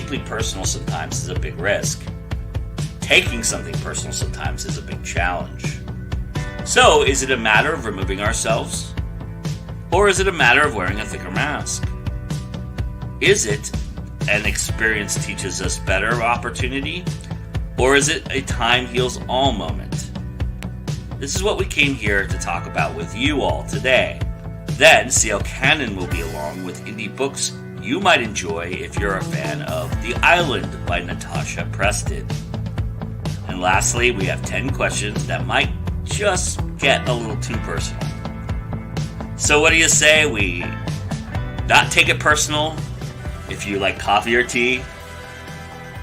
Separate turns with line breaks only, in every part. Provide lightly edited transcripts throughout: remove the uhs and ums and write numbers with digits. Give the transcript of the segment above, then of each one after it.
deeply personal sometimes is a big risk. Taking something personal sometimes is a big challenge. So, is it a matter of removing ourselves? Or is it a matter of wearing a thicker mask? Is it an experience teaches us better opportunity? Or is it a time heals all moment? This is what we came here to talk about with you all today. Then, C.L. Cannon will be along with indie books you might enjoy if you're a fan of The Island by Natasha Preston. And lastly, we have 10 questions that might just get a little too personal. So what do you say we not take it personal? If you like coffee or tea,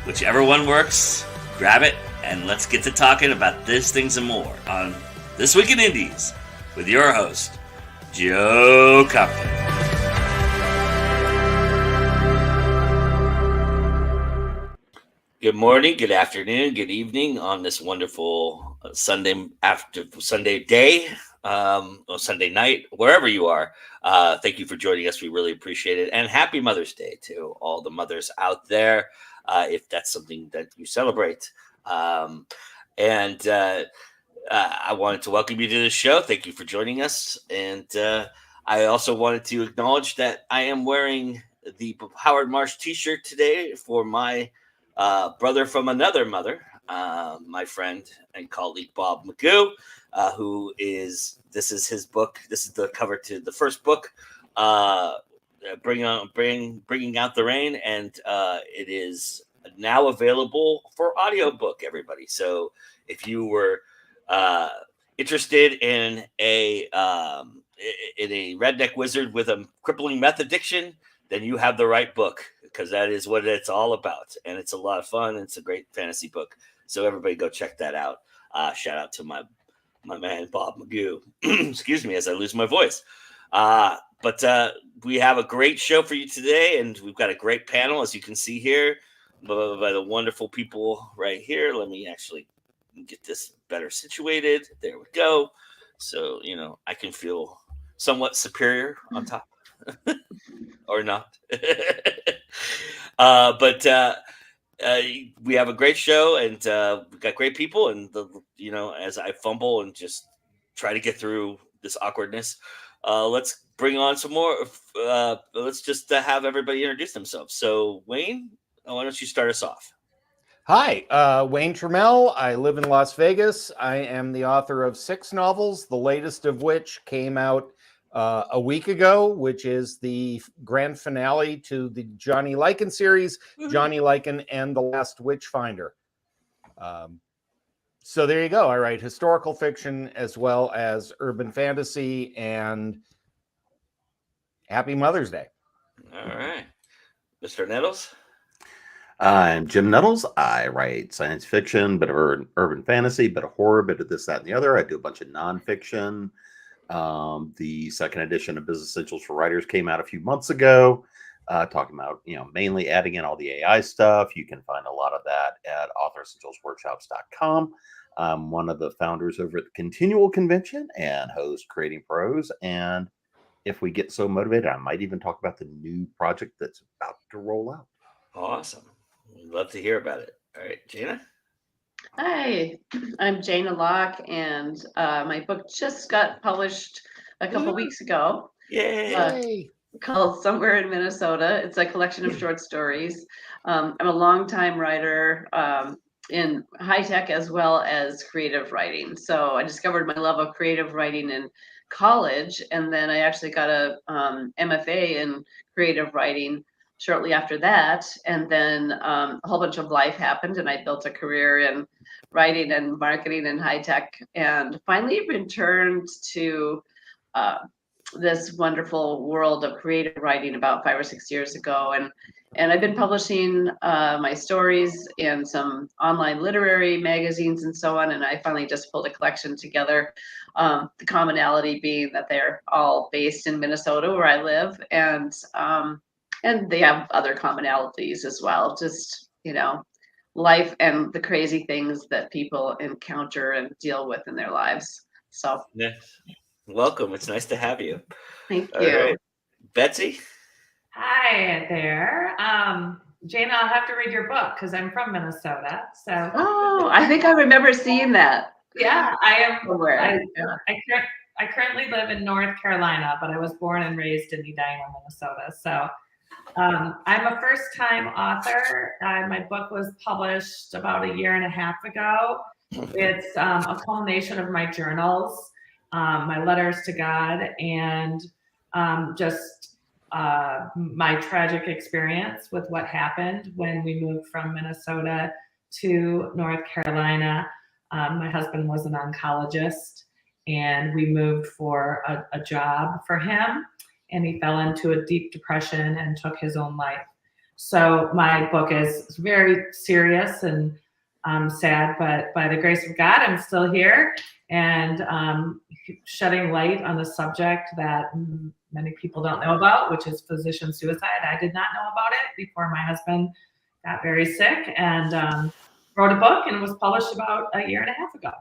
whichever one works, grab it and let's get to talking about this, things, and more on This Week in Indies with your host, Joe Compton. Good morning, good afternoon, good evening on this wonderful Sunday day, or Sunday night, wherever you are. Thank you for joining us. We really appreciate it. And happy Mother's Day to all the mothers out there, if that's something that you celebrate. I wanted to welcome you to the show. Thank you for joining us. And I also wanted to acknowledge that I am wearing the Howard Marsh t-shirt today for my brother from another mother, my friend and colleague Bob Magoo, this is his book. This is the cover to the first book, Bringing Out the Rain, and it is now available for audiobook, everybody. So if you were interested in a redneck wizard with a crippling meth addiction, then you have the right book, because that is what it's all about. And it's a lot of fun. It's a great fantasy book. So everybody go check that out. Shout out to my man, Bob Magoo. Excuse me as I lose my voice. But we have a great show for you today. And we've got a great panel, as you can see here, by the wonderful people right here. Let me actually get this better situated. There we go. So, I can feel somewhat superior on top. Or not. But we have a great show, and we've got great people. And as I fumble and just try to get through this awkwardness, let's bring on some more. Let's just have everybody introduce themselves. So, Wayne, why don't you start us off?
Hi, Wayne Trammell. I live in Las Vegas. I am the author of 6 novels, the latest of which came out a week ago, which is the grand finale to the Johnny Lycan series, Johnny Lycan and the Last Witchfinder. So there you go. I write historical fiction as well as urban fantasy, and happy Mother's Day.
All right. Mr. Nettles?
I'm Jim Nettles. I write science fiction, bit of urban fantasy, bit of horror, bit of this, that, and the other. I do a bunch of nonfiction. The second edition of Business Essentials for Writers came out a few months ago, talking about, mainly adding in all the AI stuff. You can find a lot of that at authoressentialsworkshops.com. I'm one of the founders over at the Continual Convention and host Creating Prose. And if we get so motivated, I might even talk about the new project that's about to roll out.
Awesome. We'd love to hear about it. All right, Jana?
Hi, I'm Jana Locke, and my book just got published a couple weeks ago.
Yay!
Called Somewhere in Minnesota. It's a collection of short stories. I'm a longtime writer in high tech as well as creative writing. So I discovered my love of creative writing in college, and then I actually got a MFA in creative writing shortly after that. And then a whole bunch of life happened, and I built a career in writing and marketing and high tech, and finally returned to this wonderful world of creative writing about 5 or 6 years ago. And I've been publishing my stories in some online literary magazines and so on. And I finally just pulled a collection together. The commonality being that they're all based in Minnesota, where I live, and they have other commonalities as well. Just, life and the crazy things that people encounter and deal with in their lives. So,
yes. Welcome. It's nice to have you.
Thank
All
you.
right. Betsy?
Hi there. Jana, I'll have to read your book because I'm from Minnesota. So
Oh, I think I remember seeing that.
yeah, I am.
Somewhere.
I currently live in North Carolina, but I was born and raised in Edina, Minnesota. So I'm a first-time author. My book was published about 1.5 years ago. It's a culmination of my journals, my letters to God, and just my tragic experience with what happened when we moved from Minnesota to North Carolina. My husband was an oncologist, and we moved for a job for him, and he fell into a deep depression and took his own life. So my book is very serious and sad, but by the grace of God, I'm still here and shedding light on a subject that many people don't know about, which is physician suicide. I did not know about it before my husband got very sick, and wrote a book, and it was published about 1.5 years ago.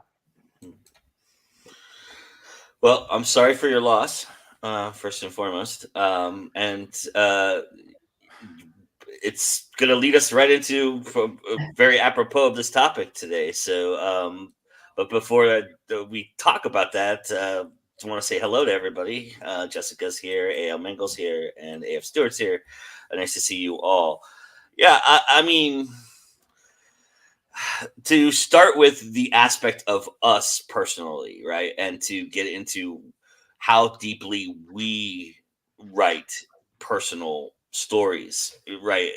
Well, I'm sorry for your loss, first and foremost. It's going to lead us right into very apropos of this topic today. So, but before we talk about that, I want to say hello to everybody. Jessica's here, A.L. Mengel's here, and A.F. Stewart's here. Nice to see you all. Yeah, I mean, to start with the aspect of us personally, right? And to get into how deeply we write personal stories, right?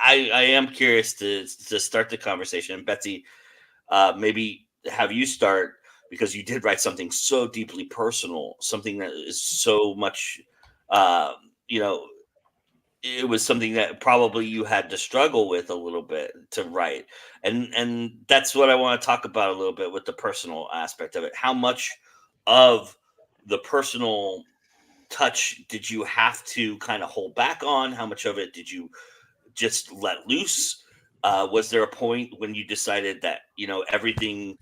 I am curious to start the conversation. Betsy, maybe have you start, because you did write something so deeply personal, something that is so much, it was something that probably you had to struggle with a little bit to write. And that's what I want to talk about a little bit with the personal aspect of it. How much of the personal touch did you have to kind of hold back on? How much of it did you just let loose? Was there a point when you decided that, everything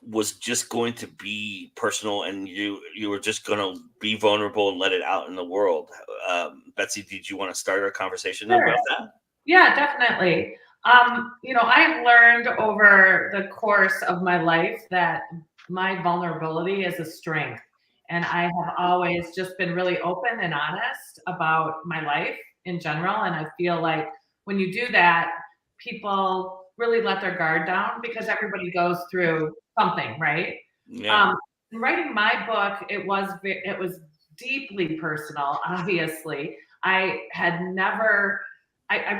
was just going to be personal and you were just going to be vulnerable and let it out in the world? Betsy, did you want to start our conversation
Sure.
about that?
Yeah, definitely. I've learned over the course of my life that my vulnerability is a strength. And I have always just been really open and honest about my life in general. And I feel like when you do that, people really let their guard down because everybody goes through something, right?
Yeah.
In writing my book, it was deeply personal, obviously. I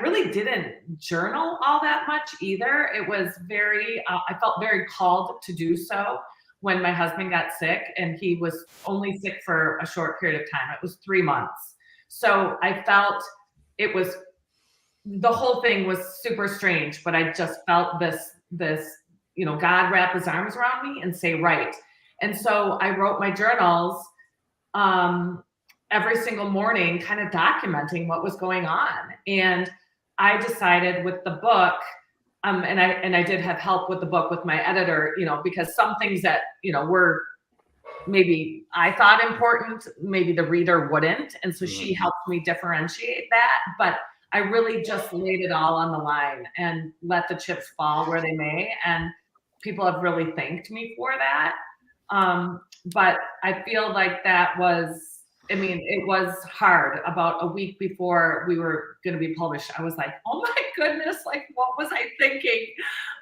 really didn't journal all that much either. It was I felt very called to do so when my husband got sick, and he was only sick for a short period of time. It was 3 months. So I felt the whole thing was super strange, but I just felt this, God wrap his arms around me and say, right. And so I wrote my journals, every single morning, kind of documenting what was going on. And I decided with the book, and I did have help with the book with my editor, because some things that, were maybe I thought important, maybe the reader wouldn't. And so she helped me differentiate that. But I really just laid it all on the line and let the chips fall where they may. And people have really thanked me for that. But I feel like it was hard. About a week before we were going to be published, I was like, oh my goodness, like, what was I thinking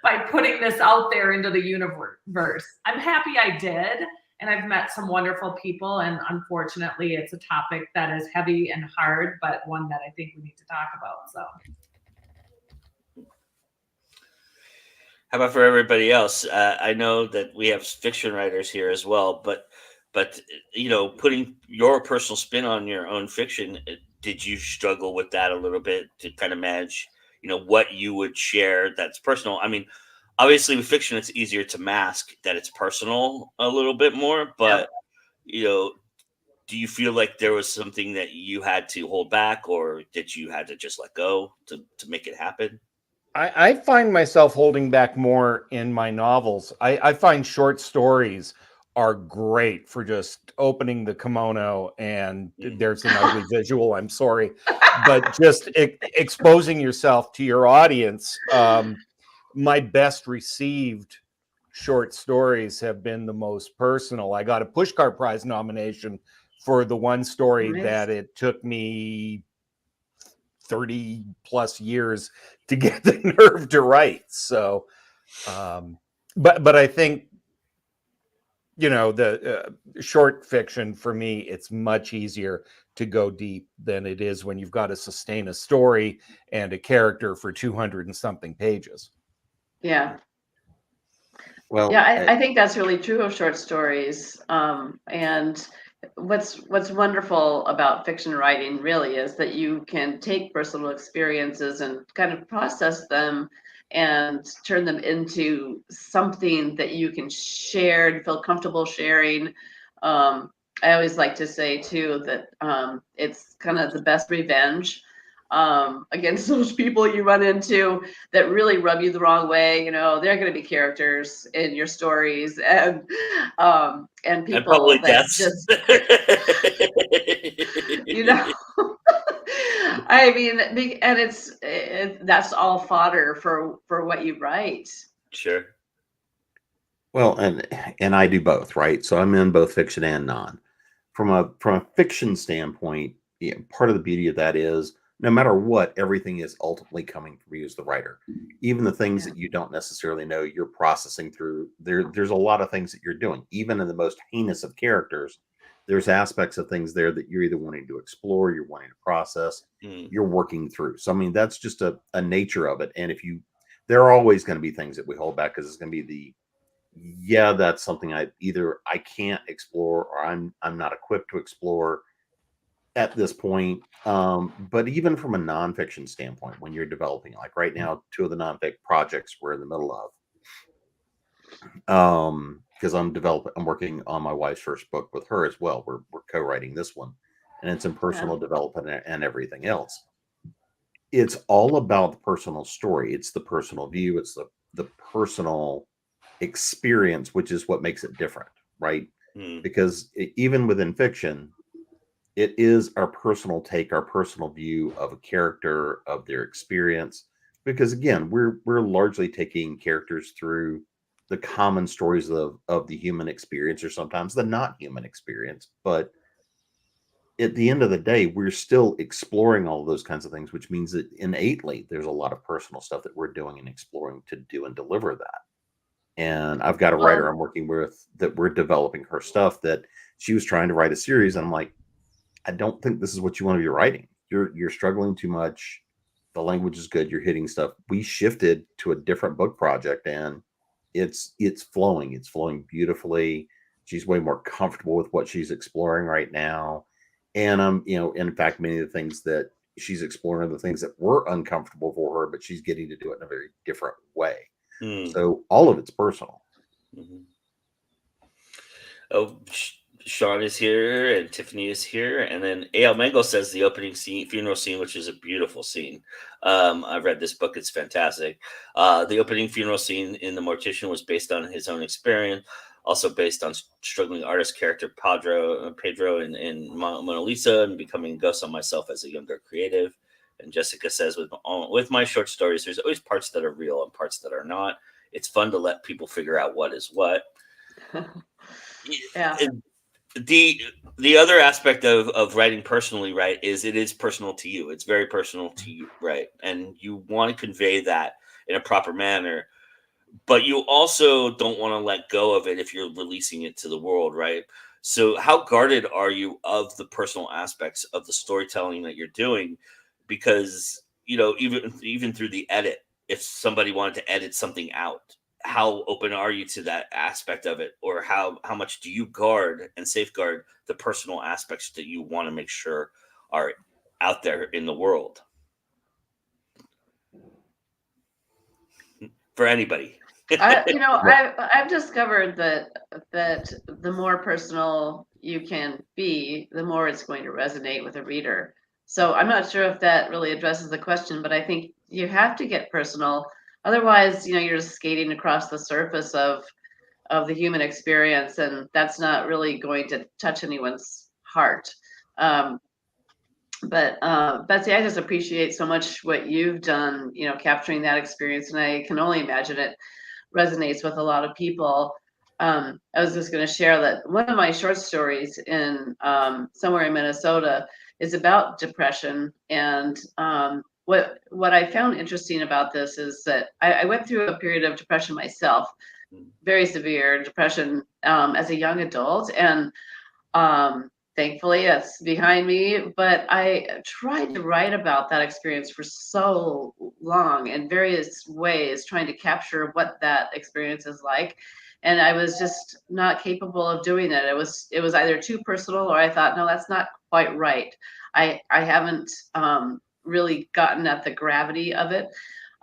by putting this out there into the universe? I'm happy I did. And I've met some wonderful people. And unfortunately, it's a topic that is heavy and hard, but one that I think we need to talk about. So.
How about for everybody else? I know that we have fiction writers here as well, but putting your personal spin on your own fiction, did you struggle with that a little bit to kind of manage, what you would share that's personal? I mean, obviously with fiction, it's easier to mask that it's personal a little bit more, but do you feel like there was something that you had to hold back, or did you had to just let go to make it happen?
I find myself holding back more in my novels. I find short stories are great for just opening the kimono and there's an ugly visual, I'm sorry, but just exposing yourself to your audience. My best received short stories have been the most personal. I got a Pushcart Prize nomination for the one story that it took me 30 plus years to get the nerve to write. So, but I think, the short fiction for me, it's much easier to go deep than it is when you've got to sustain a story and a character for 200 and something pages.
Yeah.
Well,
Yeah, I think that's really true of short stories. And what's wonderful about fiction writing really is that you can take personal experiences and kind of process them and turn them into something that you can share and feel comfortable sharing. I always like to say too that it's kind of the best revenge against those people you run into that really rub you the wrong way. They're going to be characters in your stories, and people
probably
that
deaths.
just I mean, and that's all fodder for what you write.
Sure.
Well, and I do both, right? So I'm in both fiction and non. From a fiction standpoint, part of the beauty of that is no matter what, everything is ultimately coming from you as the writer. Even the things that you don't necessarily know, you're processing through. There's a lot of things that you're doing. Even in the most heinous of characters, there's aspects of things there that you're either wanting to explore, you're wanting to process, you're working through. So I mean, that's just a nature of it. And there are always going to be things that we hold back because it's going to be that's something I can't explore or I'm not equipped to explore at this point. But even from a nonfiction standpoint, when you're developing, like right now, 2 of the nonfic projects we're in the middle of, because I'm working on my wife's first book with her as well. We're co-writing this one, and it's in personal development and everything else. It's all about the personal story. It's the personal view. It's the personal experience, which is what makes it different, right? Because even within fiction, it is our personal take, our personal view of a character, of their experience. Because again, we're largely taking characters through the common stories of the human experience, or sometimes the not human experience. But at the end of the day, we're still exploring all of those kinds of things, which means that innately there's a lot of personal stuff that we're doing and exploring to do and deliver that. And I've got a writer I'm working with that we're developing her stuff, that she was trying to write a series. And I'm like, I don't think this is what you want to be writing. You're struggling too much. The language is good. You're hitting stuff. We shifted to a different book project, and it's flowing. It's flowing beautifully. She's way more comfortable with what she's exploring right now. And in fact, many of the things that she's exploring are the things that were uncomfortable for her, but she's getting to do it in a very different way. So all of it's personal.
Oh, Sean is here and Tiffany is here, and then A.L. Mango says the opening funeral scene, which is a beautiful scene. I've read this book; it's fantastic. The opening funeral scene in The Mortician was based on his own experience, also based on struggling artist character Pedro in Mona Lisa, and becoming ghost on myself as a younger creative. And Jessica says, with my short stories, there's always parts that are real and parts that are not. It's fun to let people figure out what is what.
Yeah.
And the other aspect of writing personally, right, is it is personal to you. It's very personal to you, right? And you want to convey that in a proper manner, but you also don't want to let go of it if you're releasing it to the world, right? So how guarded are you of the personal aspects of the storytelling that you're doing? Because, even through the edit, if somebody wanted to edit something out, how open are you to that aspect of it? Or how much do you guard and safeguard the personal aspects that you want to make sure are out there in the world? For anybody.
I've discovered that the more personal you can be, the more it's going to resonate with a reader. So I'm not sure if that really addresses the question, but I think you have to get personal. Otherwise, you're just skating across the surface of the human experience, and that's not really going to touch anyone's heart. But Betsy, I just appreciate so much what you've done, you know, capturing that experience, and I can only imagine it resonates with a lot of people. I was just going to share that one of my short stories in somewhere in Minnesota is about depression, and what I found interesting about this is that I went through a period of depression myself, very severe depression as a young adult, and thankfully it's behind me. But I tried to write about that experience for so long in various ways, trying to capture what that experience is like, and I was just not capable of doing it. It was either too personal, or I thought, no, that's not quite right. I haven't really gotten at the gravity of it.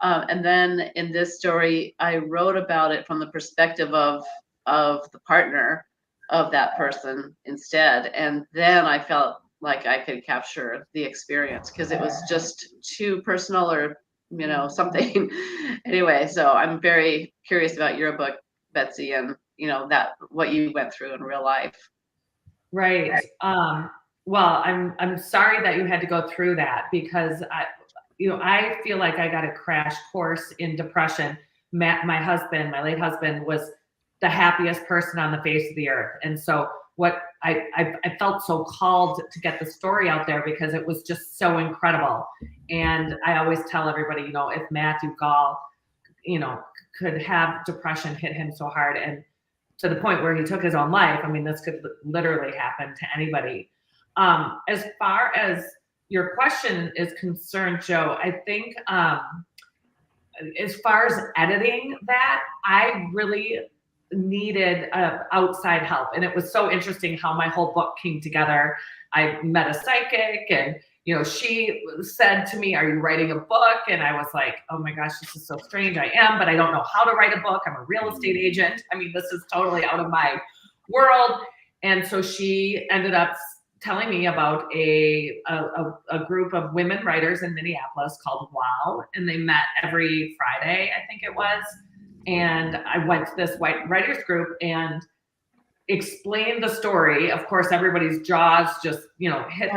And then in this story, I wrote about it from the perspective of the partner of that person instead. And then I felt like I could capture the experience because it was just too personal, or, you know, something. Anyway, so I'm very curious about your book, Betsy, and, you know, that what you went through in real life.
Right. Well, I'm sorry that you had to go through that, because I feel like I got a crash course in depression. Matt, my husband, my late husband, was the happiest person on the face of the earth. And so what I felt so called to get the story out there because it was just so incredible. And I always tell everybody, you know, if Matthew Gall, you know, could have depression hit him so hard and to the point where he took his own life, I mean, this could literally happen to anybody. As far as your question is concerned, Joe, I think as far as editing that, I really needed outside help. And it was so interesting how my whole book came together. I met a psychic, and, you know, she said to me, "Are you writing a book?" And I was like, "Oh my gosh, this is so strange. I am, but I don't know how to write a book. I'm a real estate agent. I mean, this is totally out of my world." And so she ended up telling me about a group of women writers in Minneapolis called WOW, and they met every Friday, I think it was. And I went to this white writers group and explained the story. Of course, everybody's jaws just, you know, hit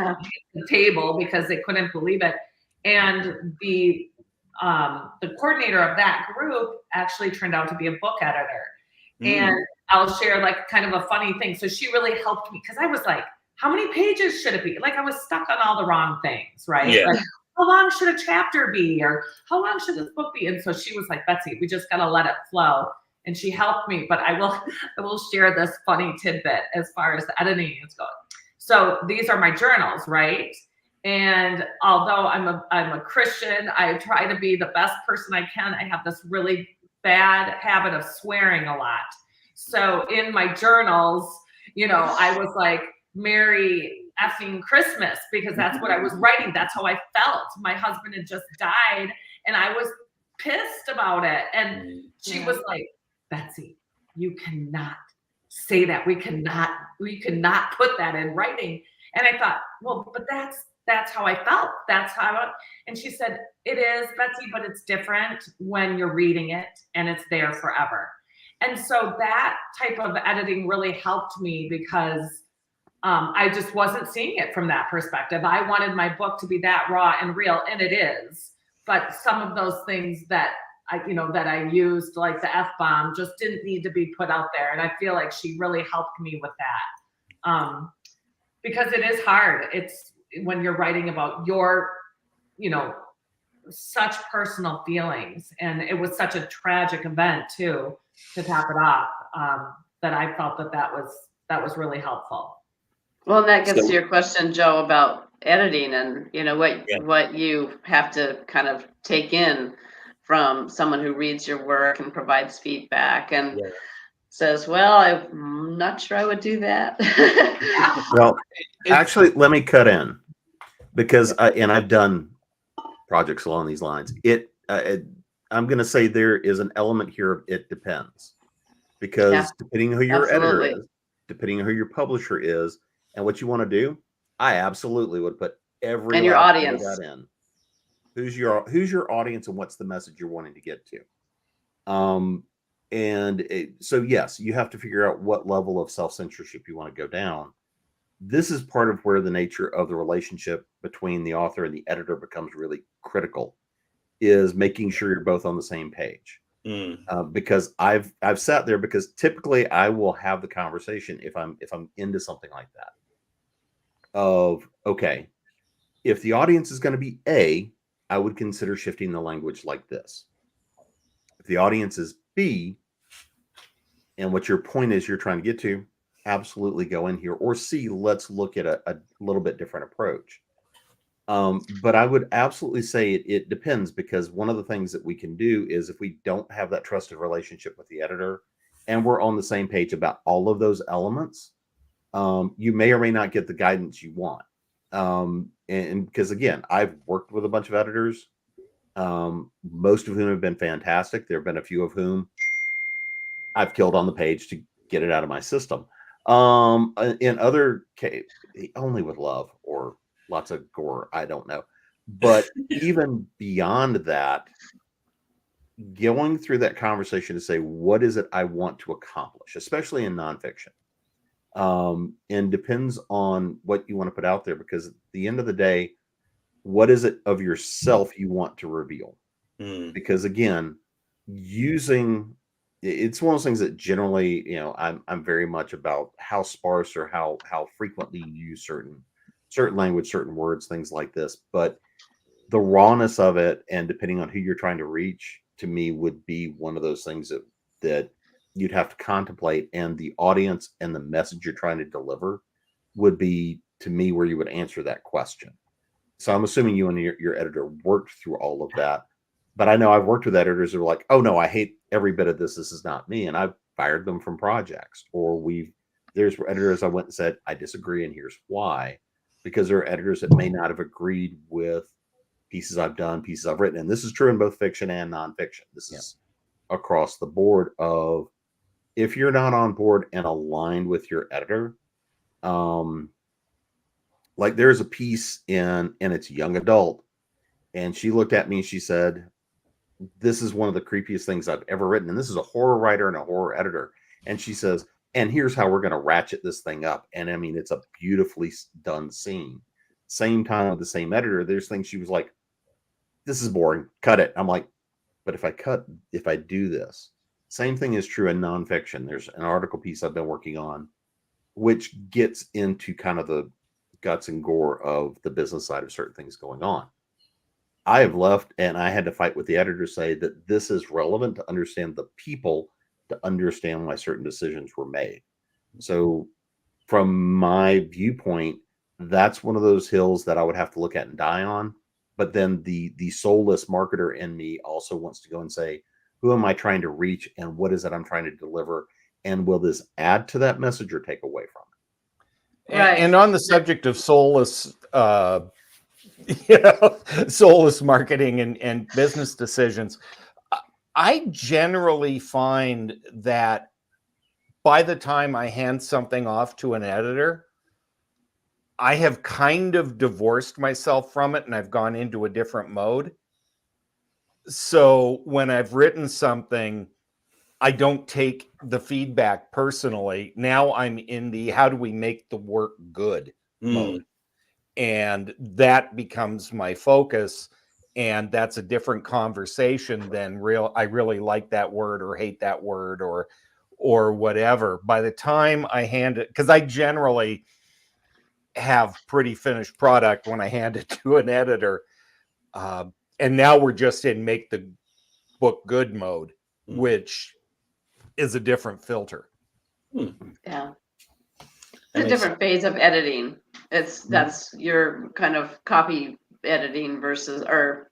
the table because they couldn't believe it. And the coordinator of that group actually turned out to be a book editor. And I'll share like kind of a funny thing. So she really helped me, because I was like, how many pages should it be? Like, I was stuck on all the wrong things, right?
Yeah.
Like, how long should a chapter be? Or how long should this book be? And so she was like, "Betsy, we just got to let it flow." And she helped me, but I will share this funny tidbit as far as the editing is going. So these are my journals, right? And although I'm a Christian, I try to be the best person I can. I have this really bad habit of swearing a lot. So in my journals, you know, I was like, "Merry effing Christmas," because that's what I was writing. That's how I felt. My husband had just died, and I was pissed about it. And she was like, "Betsy, you cannot say that. We cannot put that in writing." And I thought, well, but that's how I felt. That's how. And she said, "It is, Betsy, but it's different when you're reading it and it's there forever." And so that type of editing really helped me, because I just wasn't seeing it from that perspective. I wanted my book to be that raw and real, and it is. But some of those things that I used, like the F-bomb, just didn't need to be put out there. And I feel like she really helped me with that, because it is hard. It's when you're writing about your, you know, such personal feelings, and it was such a tragic event too, to top it off, that I felt that was really helpful.
Well, that gets to your question, Joe, about editing, and, you know, what you have to kind of take in from someone who reads your work and provides feedback and says, "Well, I'm not sure I would do that."
Well, actually, let me cut in, because I've done projects along these lines. I'm going to say there is an element here of it depends, because depending on who your editor is, depending on who your publisher is, and what you want to do, I absolutely would put every
and your audience
that in. Who's your audience, and what's the message you're wanting to get to? So yes, you have to figure out what level of self-censorship you want to go down. This is part of where the nature of the relationship between the author and the editor becomes really critical, is making sure you're both on the same page. Because I've sat there, because typically I will have the conversation if I'm into something like that, of, okay, if the audience is going to be A, I would consider shifting the language like this. If the audience is B, and what your point is you're trying to get to, absolutely go in here. Or C, let's look at a little bit different approach. But I would absolutely say it depends, because one of the things that we can do is, if we don't have that trusted relationship with the editor and we're on the same page about all of those elements, you may or may not get the guidance you want. And because, again, I've worked with a bunch of editors, most of whom have been fantastic. There have been a few of whom I've killed on the page to get it out of my system. In other cases, only with love or lots of gore, I don't know. But even beyond that, going through that conversation to say, what is it I want to accomplish, especially in nonfiction, and depends on what you want to put out there, because at the end of the day, what is it of yourself you want to reveal? Because, again, it's one of those things that generally, I'm very much about how sparse or how frequently you use certain language, certain words, things like this. But the rawness of it, and depending on who you're trying to reach, to me, would be one of those things that you'd have to contemplate, and the audience and the message you're trying to deliver would be, to me, where you would answer that question. So I'm assuming you and your editor worked through all of that. But I know I've worked with editors who are like, oh no, I hate every bit of this. This is not me. And I've fired them from projects. Or there's editors I went and said, I disagree, and here's why. Because there are editors that may not have agreed with pieces I've done, pieces I've written. And this is true in both fiction and nonfiction. This is across the board of, if you're not on board and aligned with your editor, like there's a piece and it's young adult, and she looked at me and she said, this is one of the creepiest things I've ever written. And this is a horror writer and a horror editor. And she says, and here's how we're going to ratchet this thing up. And I mean, it's a beautifully done scene. Same time with the same editor, there's things she was like, this is boring, cut it. I'm like, but if I do this, same thing is true in nonfiction. There's an article piece I've been working on, which gets into kind of the guts and gore of the business side of certain things going on. I have left, and I had to fight with the editor to say that this is relevant to understand the people, to understand why certain decisions were made. So from my viewpoint, that's one of those hills that I would have to look at and die on. But then the soulless marketer in me also wants to go and say, who am I trying to reach, and what is it I'm trying to deliver? And will this add to that message or take away from it?
Right.
And on the subject of soulless, soulless marketing and business decisions, I generally find that by the time I hand something off to an editor, I have kind of divorced myself from it and I've gone into a different mode. So when I've written something, I don't take the feedback personally. Now I'm in the how do we make the work good mode. And that becomes my focus. And that's a different conversation than I really like that word or hate that word or whatever. By the time I hand it, because I generally have pretty finished product when I hand it to an editor. And now we're just in make the book good mode, which is a different filter.
Yeah. It's a different phase of editing. That's your kind of copy editing versus, or,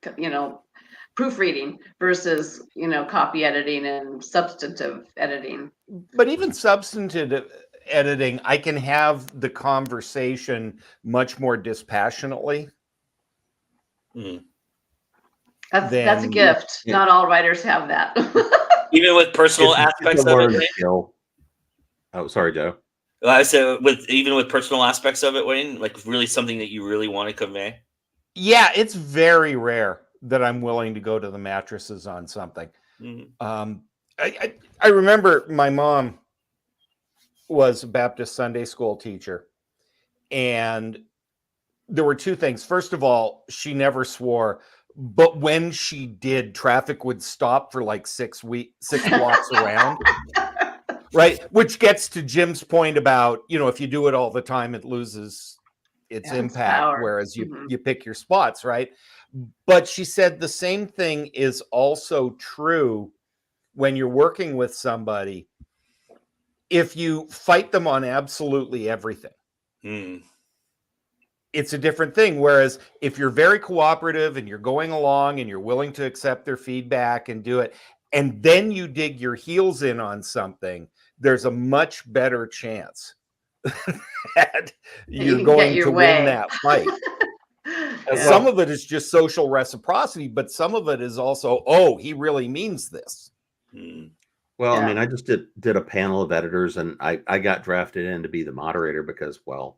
proofreading versus, copy editing and substantive editing.
But even substantive editing, I can have the conversation much more dispassionately.
That's a gift. Yeah. Not all writers have that.
Even with personal aspects of it.
Oh, sorry, Joe.
I said even with personal aspects of it, Wayne, like really something that you really want to convey.
Yeah, it's very rare that I'm willing to go to the mattresses on something. I remember my mom was a Baptist Sunday school teacher, and there were two things. First of all, she never swore, but when she did, traffic would stop for like 6 blocks around. Right. Which gets to Jim's point about, if you do it all the time, it loses its impact,
power.
whereas you pick your spots, right? But she said the same thing is also true when you're working with somebody. If you fight them on absolutely everything, it's a different thing. Whereas if you're very cooperative and you're going along and you're willing to accept their feedback and do it, and then you dig your heels in on something, there's a much better chance that you're going to win that fight. Some of it is just social reciprocity, but some of it is also, oh, he really means this.
Well, I mean, I just did a panel of editors, and I got drafted in to be the moderator because, well,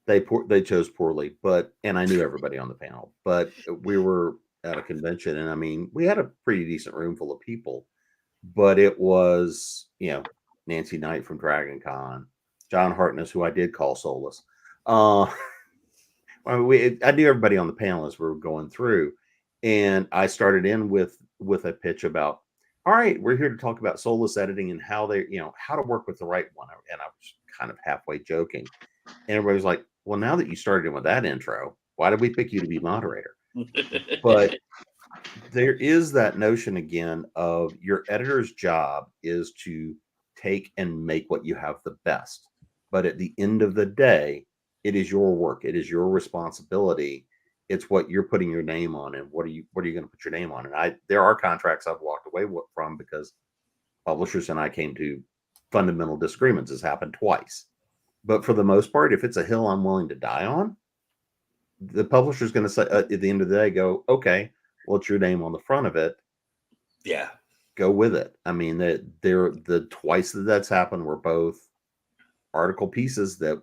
they chose poorly, and I knew everybody on the panel, but we were at a convention, and I mean, we had a pretty decent room full of people, but it was, Nancy Knight from Dragon Con, John Hartness, who I did call Solus. I knew everybody on the panel as we were going through, and I started in with a pitch about, all right, we're here to talk about Solus editing and how to work with the right one. And I was kind of halfway joking. And everybody was like, well, now that you started in with that intro, why did we pick you to be moderator? But there is that notion again of your editor's job is to take and make what you have the best. But at the end of the day, it is your work. It is your responsibility. It's what you're putting your name on, and what are you going to put your name on? And there are contracts I've walked away from because publishers and I came to fundamental disagreements. Has happened twice. But for the most part, if it's a hill I'm willing to die on, the publisher's going to say at the end of the day, go, okay, well, it's your name on the front of it.
Yeah.
Go with it. I mean, the twice that's happened were both article pieces that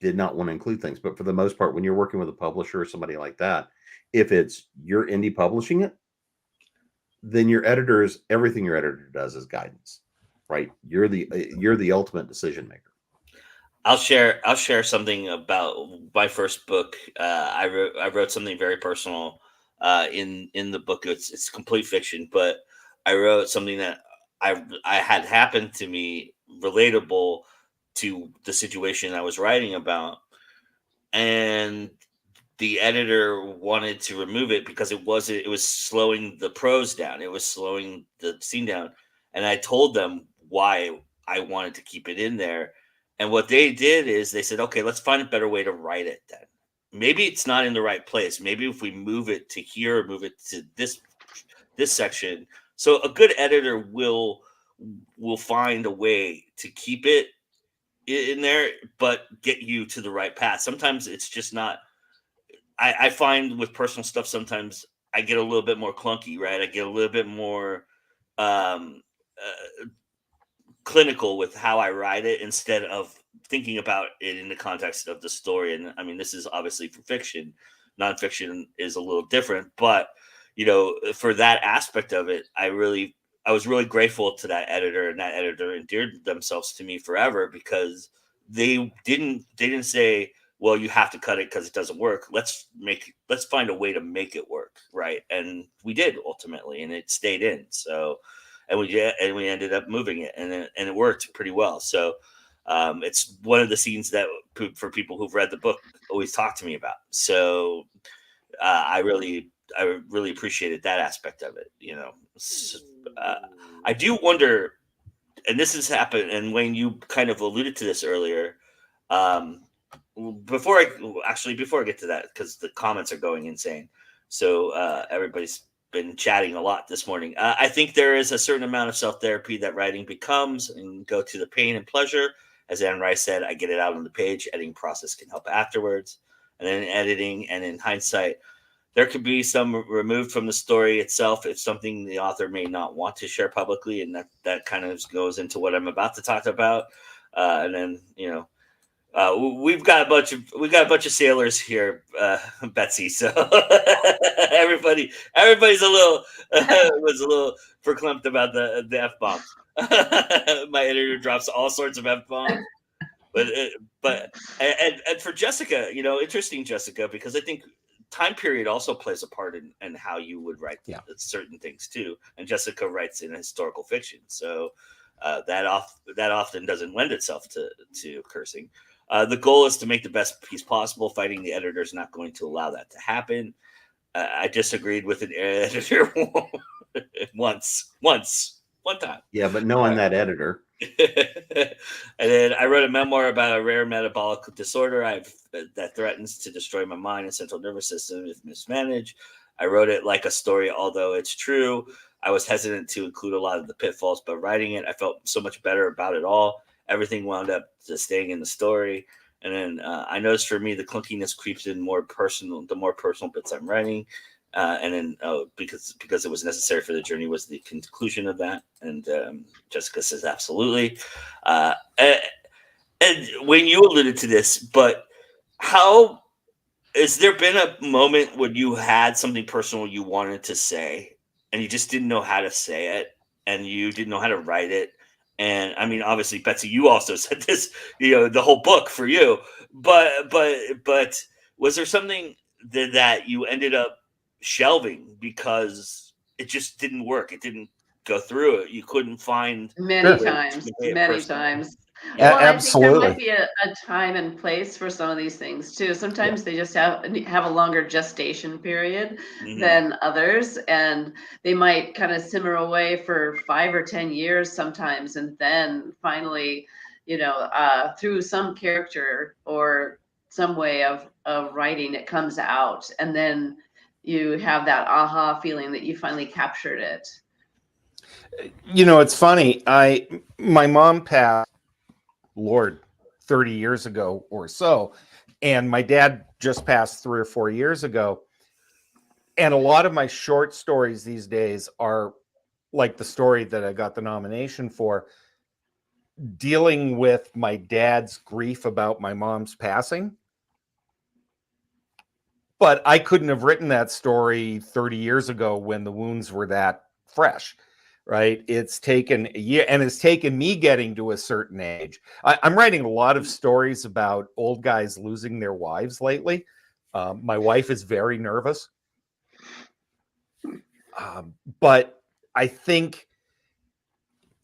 did not want to include things. But for the most part, when you're working with a publisher or somebody like that, if it's your indie publishing it, then everything your editor does is guidance, right? You're the ultimate decision maker.
I'll share something about my first book. I wrote something very personal in the book. It's complete fiction, but I wrote something that I had happened to me, relatable to the situation I was writing about, and the editor wanted to remove it because it was slowing the prose down. It was slowing the scene down, and I told them why I wanted to keep it in there. And what they did is they said, okay, let's find a better way to write it then. Maybe it's not in the right place. Maybe if we move it to here, move it to this section. So a good editor will find a way to keep it in there, but get you to the right path. Sometimes it's just not. I find with personal stuff, sometimes I get a little bit more clunky, right? I get a little bit more clinical with how I write it instead of thinking about it in the context of the story. And I mean, this is obviously for fiction. Nonfiction is a little different, but for that aspect of it, I was really grateful to that editor, and that editor endeared themselves to me forever because they didn't say, well, you have to cut it because it doesn't work. Let's find a way to make it work. Right. And we did ultimately, and it stayed in. So, and we ended up moving it, and it worked pretty well. So it's one of the scenes that for people who've read the book always talk to me about. So I really appreciated that aspect of it. I do wonder, and this has happened, and Wayne, you kind of alluded to this earlier. Before I get to that, because the comments are going insane. So everybody's been chatting a lot this morning. I think there is a certain amount of self-therapy that writing becomes, and go to the pain and pleasure. As Anne Rice said, I get it out on the page. Editing process can help afterwards. And then in editing and in hindsight, there could be some removed from the story itself if something the author may not want to share publicly. And that kind of goes into what I'm about to talk about. And then, we've got a bunch of sailors here, Betsy. So everybody's a little was a little verklempt about the F bombs. My editor drops all sorts of F bombs, but for Jessica, interesting, Jessica, because I think time period also plays a part in how you would write certain things too. And Jessica writes in historical fiction, so that often doesn't lend itself to cursing. The goal is to make the best piece possible. Fighting the editor is not going to allow that to happen. I disagreed with an editor one time.
Yeah, but knowing that editor.
And then I wrote a memoir about a rare metabolic disorder that threatens to destroy my mind and central nervous system if mismanaged. I wrote it like a story, although it's true. I was hesitant to include a lot of the pitfalls, but writing it, I felt so much better about it all. Everything wound up just staying in the story. And then I noticed for me, the clunkiness creeps in the more personal bits I'm writing. And then because it was necessary for the journey was the conclusion of that. And Jessica says, absolutely. And when you alluded to this, but how has there been a moment when you had something personal you wanted to say and you just didn't know how to say it and you didn't know how to write it? And I mean, obviously, Betsy, you also said this, the whole book for you, but was there something that you ended up shelving because it just didn't work? It didn't go through it. You couldn't find
many times. Well,
absolutely.
I think there might be a time and place for some of these things too. Sometimes they just have a longer gestation period than others, and they might kind of simmer away for 5 or 10 years sometimes, and then finally, through some character or some way of writing, it comes out, and then you have that aha feeling that you finally captured it.
It's funny. My mom passed, Lord, 30 years ago or so. And my dad just passed 3 or 4 years ago. And a lot of my short stories these days are like the story that I got the nomination for, dealing with my dad's grief about my mom's passing. But I couldn't have written that story 30 years ago when the wounds were that fresh. Right. It's taken a year, and it's taken me getting to a certain age. I'm writing a lot of stories about old guys losing their wives lately. My wife is very nervous. But I think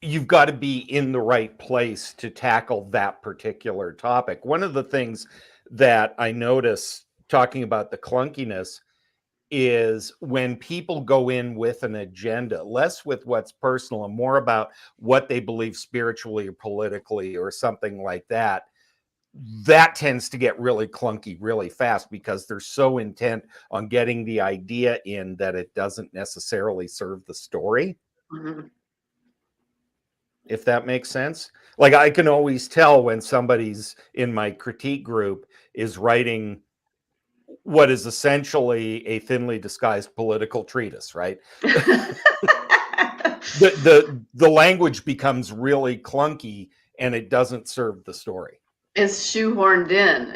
you've got to be in the right place to tackle that particular topic. One of the things that I notice talking about the clunkiness is when people go in with an agenda, less with what's personal and more about what they believe spiritually or politically or something like that, that tends to get really clunky really fast because they're so intent on getting the idea in that it doesn't necessarily serve the story. If that makes sense. Like, I can always tell when somebody's in my critique group is writing what is essentially a thinly disguised political treatise, right? the language becomes really clunky and it doesn't serve the story.
It's shoehorned in.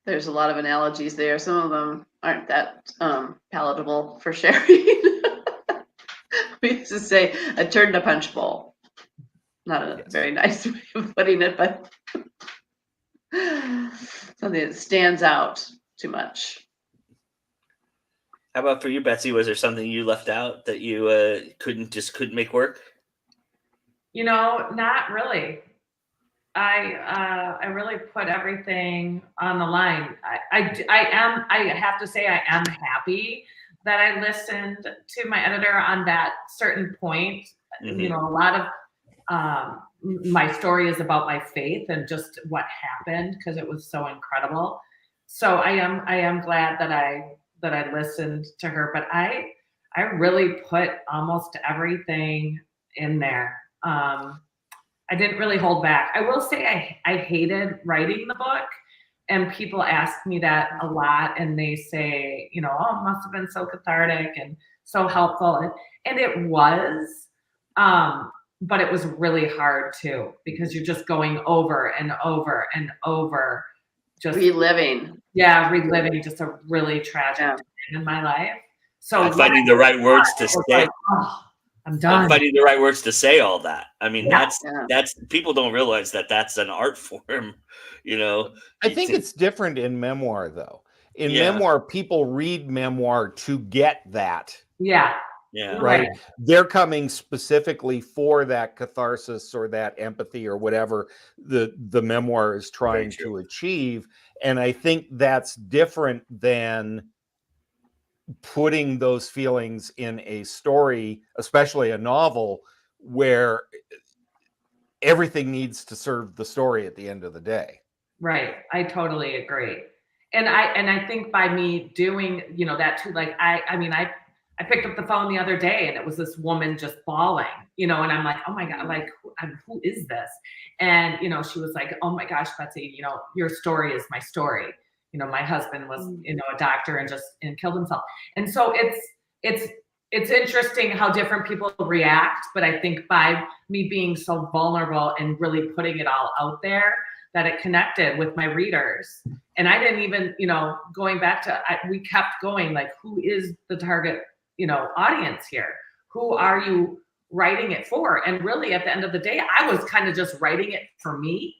There's a lot of analogies there. Some of them aren't that palatable for sharing. We used to say a turn to punch bowl. Not a very nice way of putting it, but something that stands out too much.
How about for you, Betsy? Was there something you left out that you couldn't make work?
Not really. I really put everything on the line. I have to say I am happy that I listened to my editor on that certain point. A lot of my story is about my faith and just what happened because it was so incredible. So I am glad that I listened to her, but I really put almost everything in there. I didn't really hold back. I will say I hated writing the book, and people ask me that a lot, and they say, it must have been so cathartic and so helpful, and it was. but it was really hard too, because you're just going over and over and over, just
reliving.
reliving just a really tragic time in my life. So
I'm finding the right words to say.
like, oh, I'm done.
I'm finding the right words to say all that. I mean,
Yeah.
that's people don't realize that that's an art form, you know.
I think it's different in memoir, though. In
Yeah.
memoir, people read memoir to get that.
Yeah.
Yeah.
Right. They're coming specifically for that catharsis or that empathy or whatever the memoir is trying to achieve. And I think that's different than putting those feelings in a story, especially a novel, where everything needs to serve the story at the end of the day.
Right. I totally agree. And I think by me doing, that too, like, I picked up the phone the other day and it was this woman just bawling, and I'm like, oh my God, like, who is this? And, she was like, oh my gosh, Betsy, your story is my story. My husband was, a doctor and killed himself. And so it's interesting how different people react. But I think by me being so vulnerable and really putting it all out there, that it connected with my readers. And I didn't even, going back to, we kept going, like, who is the target, audience here? Who are you writing it for? And really at the end of the day, I was kind of just writing it for me,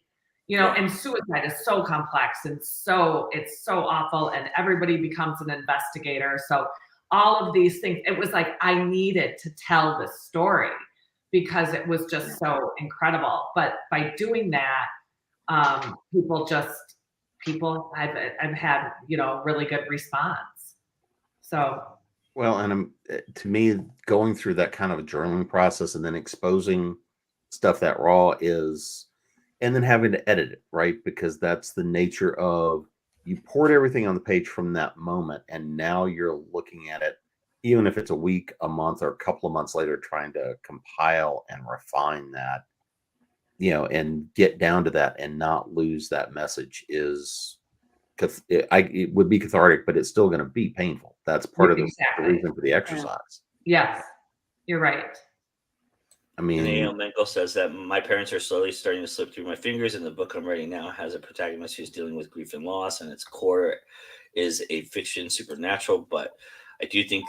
and suicide is so complex and it's so awful, and everybody becomes an investigator. So all of these things, it was like, I needed to tell this story because it was just so incredible. But by doing that, I've had, really good response. So.
Well, and to me, going through that kind of a journaling process and then exposing stuff that raw is, and then having to edit it, right? Because that's the nature of, you poured everything on the page from that moment, and now you're looking at it, even if it's a week, a month, or a couple of months later, trying to compile and refine that, and get down to that and not lose that message is, it would be cathartic, but it's still going to be painful. That's part of the reason for the exercise.
Yes, you're right.
I mean,
and A.L. Menkel says that my parents are slowly starting to slip through my fingers, and the book I'm writing now has a protagonist who's dealing with grief and loss, and its core is a fiction supernatural. But I do think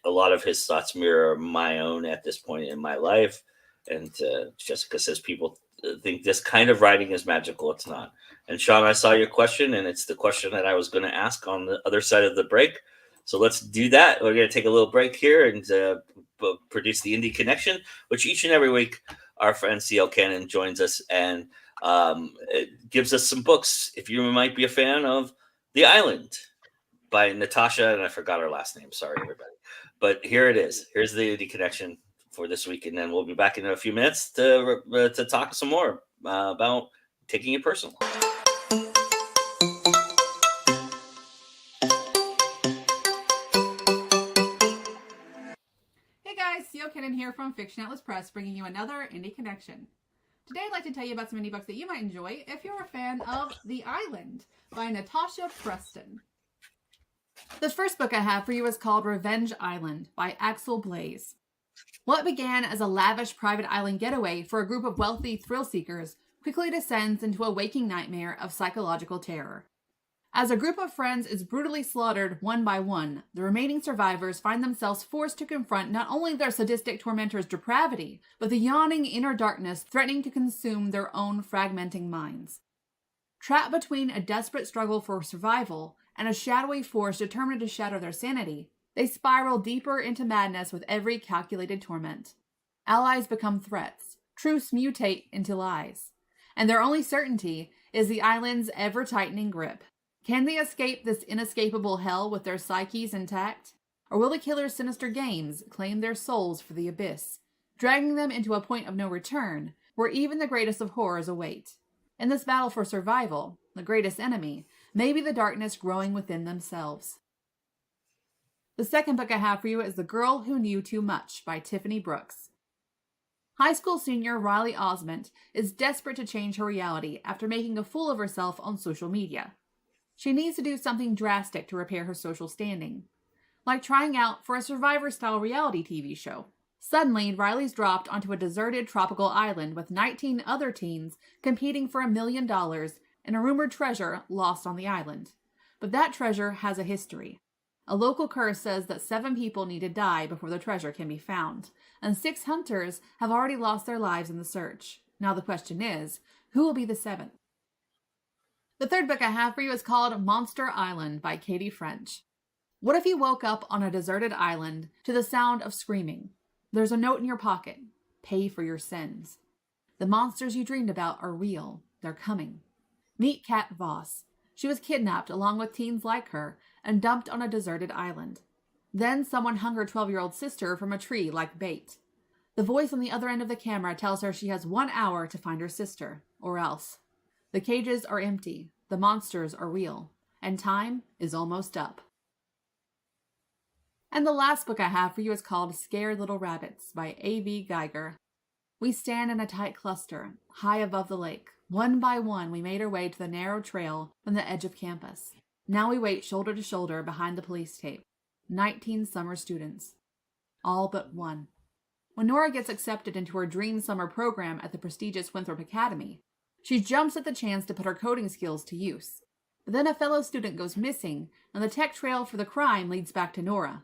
a lot of his thoughts mirror my own at this point in my life. And Jessica says people think this kind of writing is magical. It's not. And Sean, I saw your question, and it's the question that I was going to ask on the other side of the break. So let's do that. We're going to take a little break here and produce the Indie Connection, which each and every week our friend C.L. Cannon joins us and it gives us some books. If you might be a fan of The Island by Natasha, and I forgot her last name. Sorry, everybody. But here it is. Here's the Indie Connection for this week, and then we'll be back in a few minutes to talk some more about taking it personal.
Hey guys, C.L. Cannon here from Fiction Atlas Press, bringing you another Indie Connection. Today I'd like to tell you about some indie books that you might enjoy if you're a fan of The Island by Natasha Preston. The first book I have for you is called Revenge Island by Axel Blaze. What began as a lavish private island getaway for a group of wealthy thrill seekers quickly descends into a waking nightmare of psychological terror. As a group of friends is brutally slaughtered one by one, the remaining survivors find themselves forced to confront not only their sadistic tormentor's depravity, but the yawning inner darkness threatening to consume their own fragmenting minds. Trapped between a desperate struggle for survival and a shadowy force determined to shatter their sanity, they spiral deeper into madness with every calculated torment. Allies become threats, truths mutate into lies, and their only certainty is the island's ever-tightening grip. Can they escape this inescapable hell with their psyches intact? Or will the killer's sinister games claim their souls for the abyss, dragging them into a point of no return, where even the greatest of horrors await? In this battle for survival, the greatest enemy may be the darkness growing within themselves. The second book I have for you is The Girl Who Knew Too Much by Tiffany Brooks. High school senior Riley Osment is desperate to change her reality after making a fool of herself on social media. She needs to do something drastic to repair her social standing, like trying out for a Survivor-style reality TV show. Suddenly, Riley's dropped onto a deserted tropical island with 19 other teens competing for $1 million and a rumored treasure lost on the island. But that treasure has a history. A local curse says that 7 people need to die before the treasure can be found, and 6 hunters have already lost their lives in the search. Now the question is, who will be the 7th? The third book I have for you is called Monster Island by Katie French. What if you woke up on a deserted island to the sound of screaming? There's a note in your pocket. Pay for your sins. The monsters you dreamed about are real. They're coming. Meet Kat Voss. She was kidnapped along with teens like her and dumped on a deserted island. Then someone hung her 12-year-old sister from a tree like bait. The voice on the other end of the camera tells her she has 1 hour to find her sister, or else. The cages are empty, the monsters are real, and time is almost up. And the last book I have for you is called Scared Little Rabbits by A.V. Geiger. We stand in a tight cluster, high above the lake. One by one, we made our way to the narrow trail from the edge of campus. Now we wait shoulder to shoulder behind the police tape. 19 summer students. All but one. When Nora gets accepted into her dream summer program at the prestigious Winthrop Academy, she jumps at the chance to put her coding skills to use. But then a fellow student goes missing, and the tech trail for the crime leads back to Nora.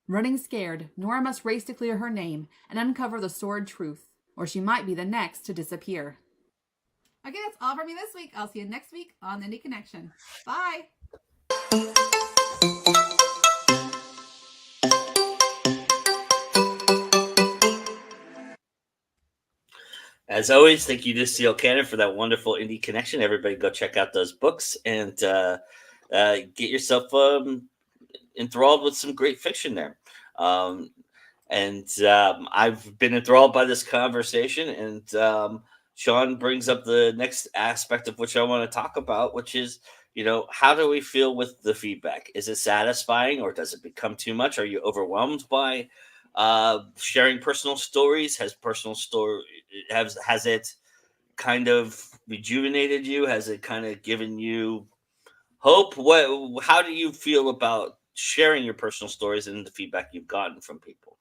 Running scared, Nora must race to clear her name and uncover the sordid truth, or she might be the next to disappear. Okay, that's all for me this week. I'll see you next week on Indie Connection. Bye!
As always, thank you to C.L. Cannon for that wonderful Indie Connection. Everybody go check out those books and get yourself enthralled with some great fiction there. I've been enthralled by this conversation, and Sean brings up the next aspect of which I want to talk about, which is, how do we feel with the feedback? Is it satisfying, or does it become too much? Are you overwhelmed by sharing personal stories? Has it kind of rejuvenated you? Has it kind of given you hope? How do you feel about sharing your personal stories and the feedback you've gotten from people?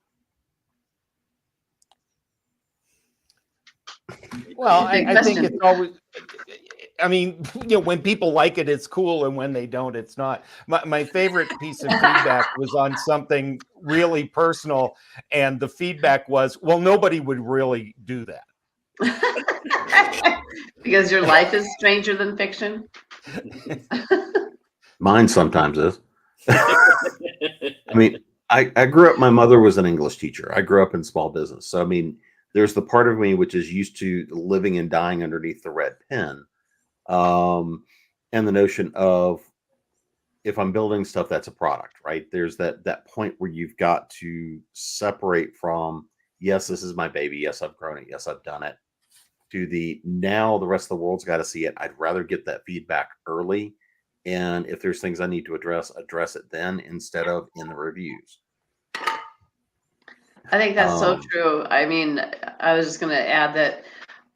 Well, I think it's always, when people like it, it's cool. And when they don't, it's not. My favorite piece of feedback was on something really personal. And the feedback was, well, nobody would really do that.
Because your life is stranger than fiction.
Mine sometimes is. I grew up, my mother was an English teacher. I grew up in small business. So, there's the part of me which is used to living and dying underneath the red pen. And the notion of, if I'm building stuff, that's a product, right? There's that point where you've got to separate from, yes, this is my baby. Yes, I've grown it. Yes, I've done it. To now the rest of the world's got to see it. I'd rather get that feedback early. And if there's things I need to address it then instead of in the reviews.
I think that's so true. I was just going to add that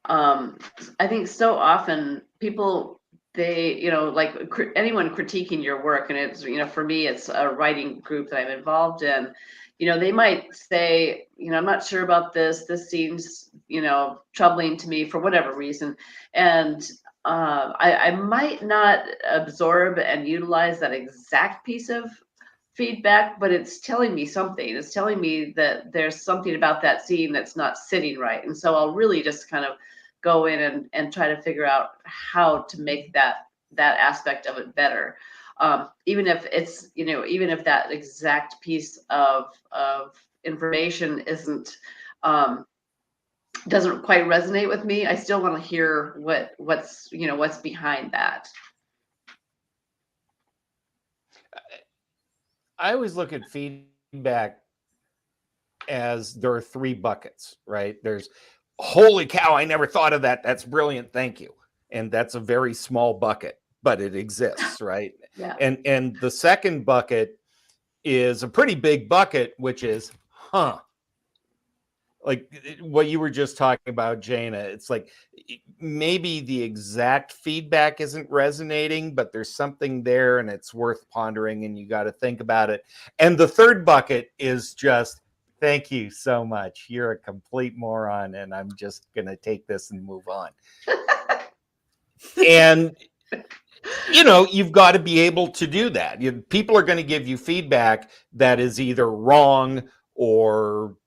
I think so often people, like anyone critiquing your work, and it's, for me, it's a writing group that I'm involved in, they might say, I'm not sure about this. This seems, troubling to me for whatever reason. And I might not absorb and utilize that exact piece of feedback, but it's telling me something. It's telling me that there's something about that scene that's not sitting right. And so I'll really just kind of go in and try to figure out how to make that aspect of it better. Even if it's, even if that exact piece of information isn't, doesn't quite resonate with me, I still want to hear what's behind that.
I always look at feedback as there are 3 buckets, right? There's, holy cow, I never thought of that. That's brilliant. Thank you. And that's a very small bucket, but it exists, right?
Yeah.
And the second bucket is a pretty big bucket, which is, like what you were just talking about, Jana. It's like maybe the exact feedback isn't resonating, but there's something there and it's worth pondering and you got to think about it. And the third bucket is just Thank you so much. You're a complete moron, and I'm just going to take this and move on. And, you've got to be able to do that. People are going to give you feedback that is either wrong or,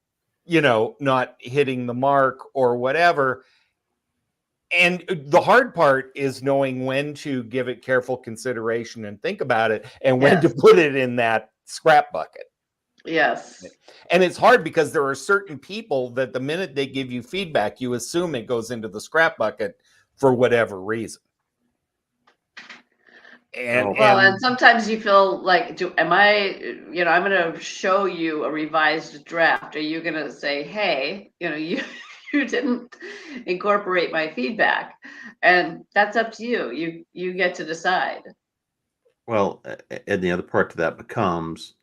not hitting the mark or whatever. And the hard part is knowing when to give it careful consideration and think about it, and when to put it in that scrap bucket.
Yes.
And it's hard because there are certain people that the minute they give you feedback, you assume it goes into the scrap bucket for whatever reason.
And sometimes you feel like, I'm going to show you a revised draft. Are you going to say, hey, you didn't incorporate my feedback? And that's up to you. You get to decide.
Well, and the other part to that becomes,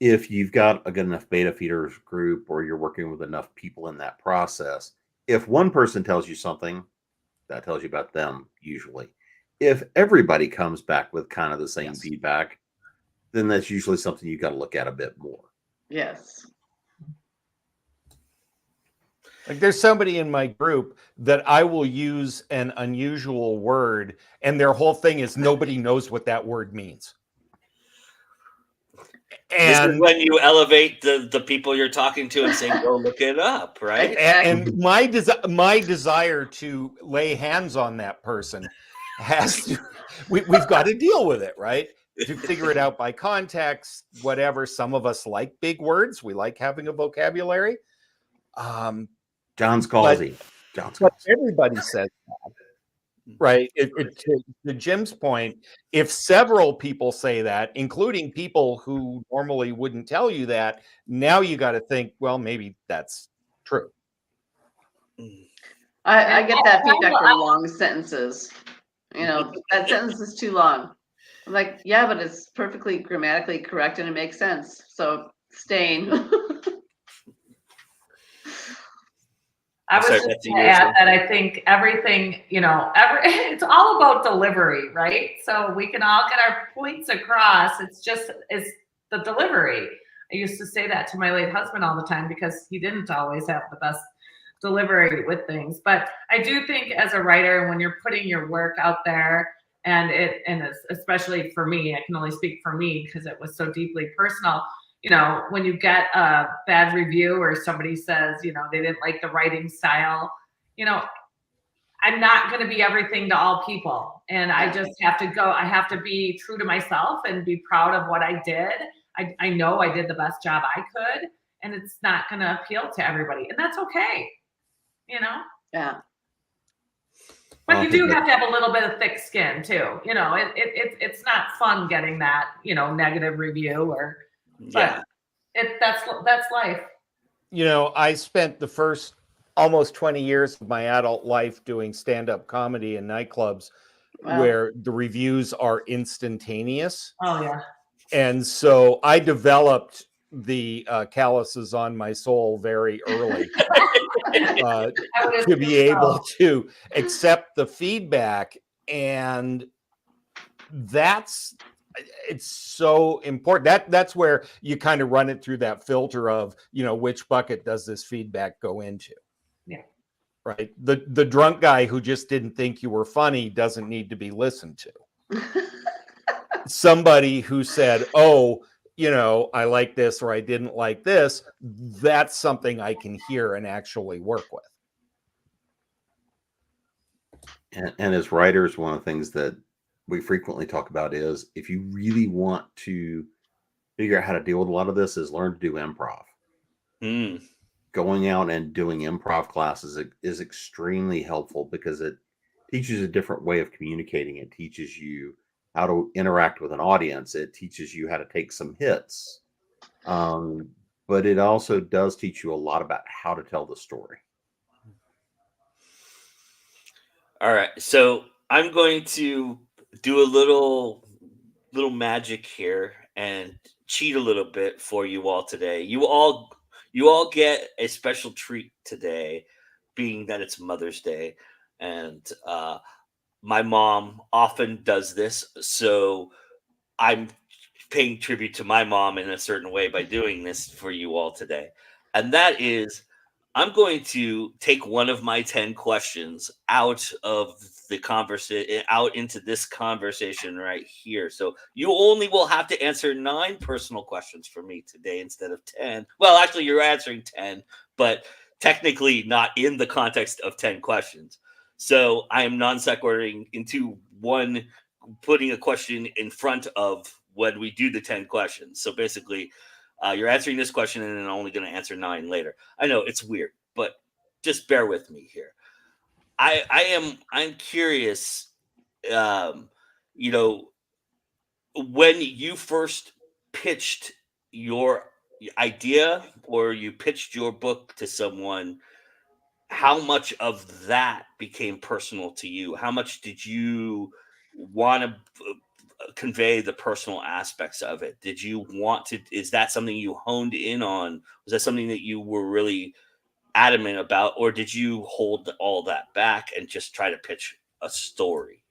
if you've got a good enough beta feeders group, or you're working with enough people in that process, if one person tells you something, that tells you about them usually. If everybody comes back with kind of the same feedback, then that's usually something you got to look at a bit more.
Yes.
Like, there's somebody in my group that I will use an unusual word, and their whole thing is nobody knows what that word means. And
this is when you elevate the people you're talking to and say, go look it up, right?
And my desire to lay hands on that person has to, we've got to deal with it, right? To figure it out by context, whatever. Some of us like big words. We like having a vocabulary.
John's Causey.
But everybody says that, right? To Jim's point, if several people say that, including people who normally wouldn't tell you that, now you got to think, well, maybe that's true.
I get that feedback for long sentences. That sentence is too long. I'm like, yeah, but it's perfectly grammatically correct and it makes sense. So stain.
I was just going to add that I think everything, it's all about delivery, right? So we can all get our points across. It's the delivery. I used to say that to my late husband all the time because he didn't always have the best delivery with things. But I do think as a writer, when you're putting your work out there, and especially for me, I can only speak for me because it was so deeply personal. When you get a bad review or somebody says, they didn't like the writing style, I'm not going to be everything to all people. And I just have to I have to be true to myself and be proud of what I did. I know I did the best job I could, and it's not going to appeal to everybody. And that's okay.
Yeah.
But you do have to have a little bit of thick skin too. It's not fun getting that, negative review but that's life.
I spent the first almost 20 years of my adult life doing stand-up comedy in nightclubs where the reviews are instantaneous.
Oh yeah.
And so I developed the calluses on my soul very early to be able to accept the feedback. And it's so important. That's where you kind of run it through that filter of, which bucket does this feedback go into?
Yeah.
Right. The drunk guy who just didn't think you were funny doesn't need to be listened to. Somebody who said, oh, I like this or I didn't like this, that's something I can hear and actually work with.
And as writers, one of the things that we frequently talk about is, if you really want to figure out how to deal with a lot of this, is learn to do improv. Going out and doing improv classes is extremely helpful because it teaches a different way of communicating. It teaches you how to interact with an audience. It teaches you how to take some hits. But it also does teach you a lot about how to tell the story.
All right. So I'm going to do a little magic here and cheat a little bit for you all today. You all get a special treat today, being that it's Mother's Day, and my mom often does this, so I'm paying tribute to my mom in a certain way by doing this for you all today. And that is, I'm going to take one of my 10 questions out of the conversation, out into this conversation right here. So you only will have to answer 9 personal questions for me today instead of 10. Well, actually, you're answering 10, but technically not in the context of 10 questions. So I am non sequituring into one, putting a question in front of when we do the 10 questions. So basically, you're answering this question and then only going to answer 9 later. I know it's weird, but just bear with me here. I'm curious, you know, when you first pitched your idea or you pitched your book to someone, how much of that became personal to you? How much did you want to convey the personal aspects of it? Did you want to, is that something you honed in on? Was that something that you were really adamant about, or did you hold all that back and just try to pitch a story?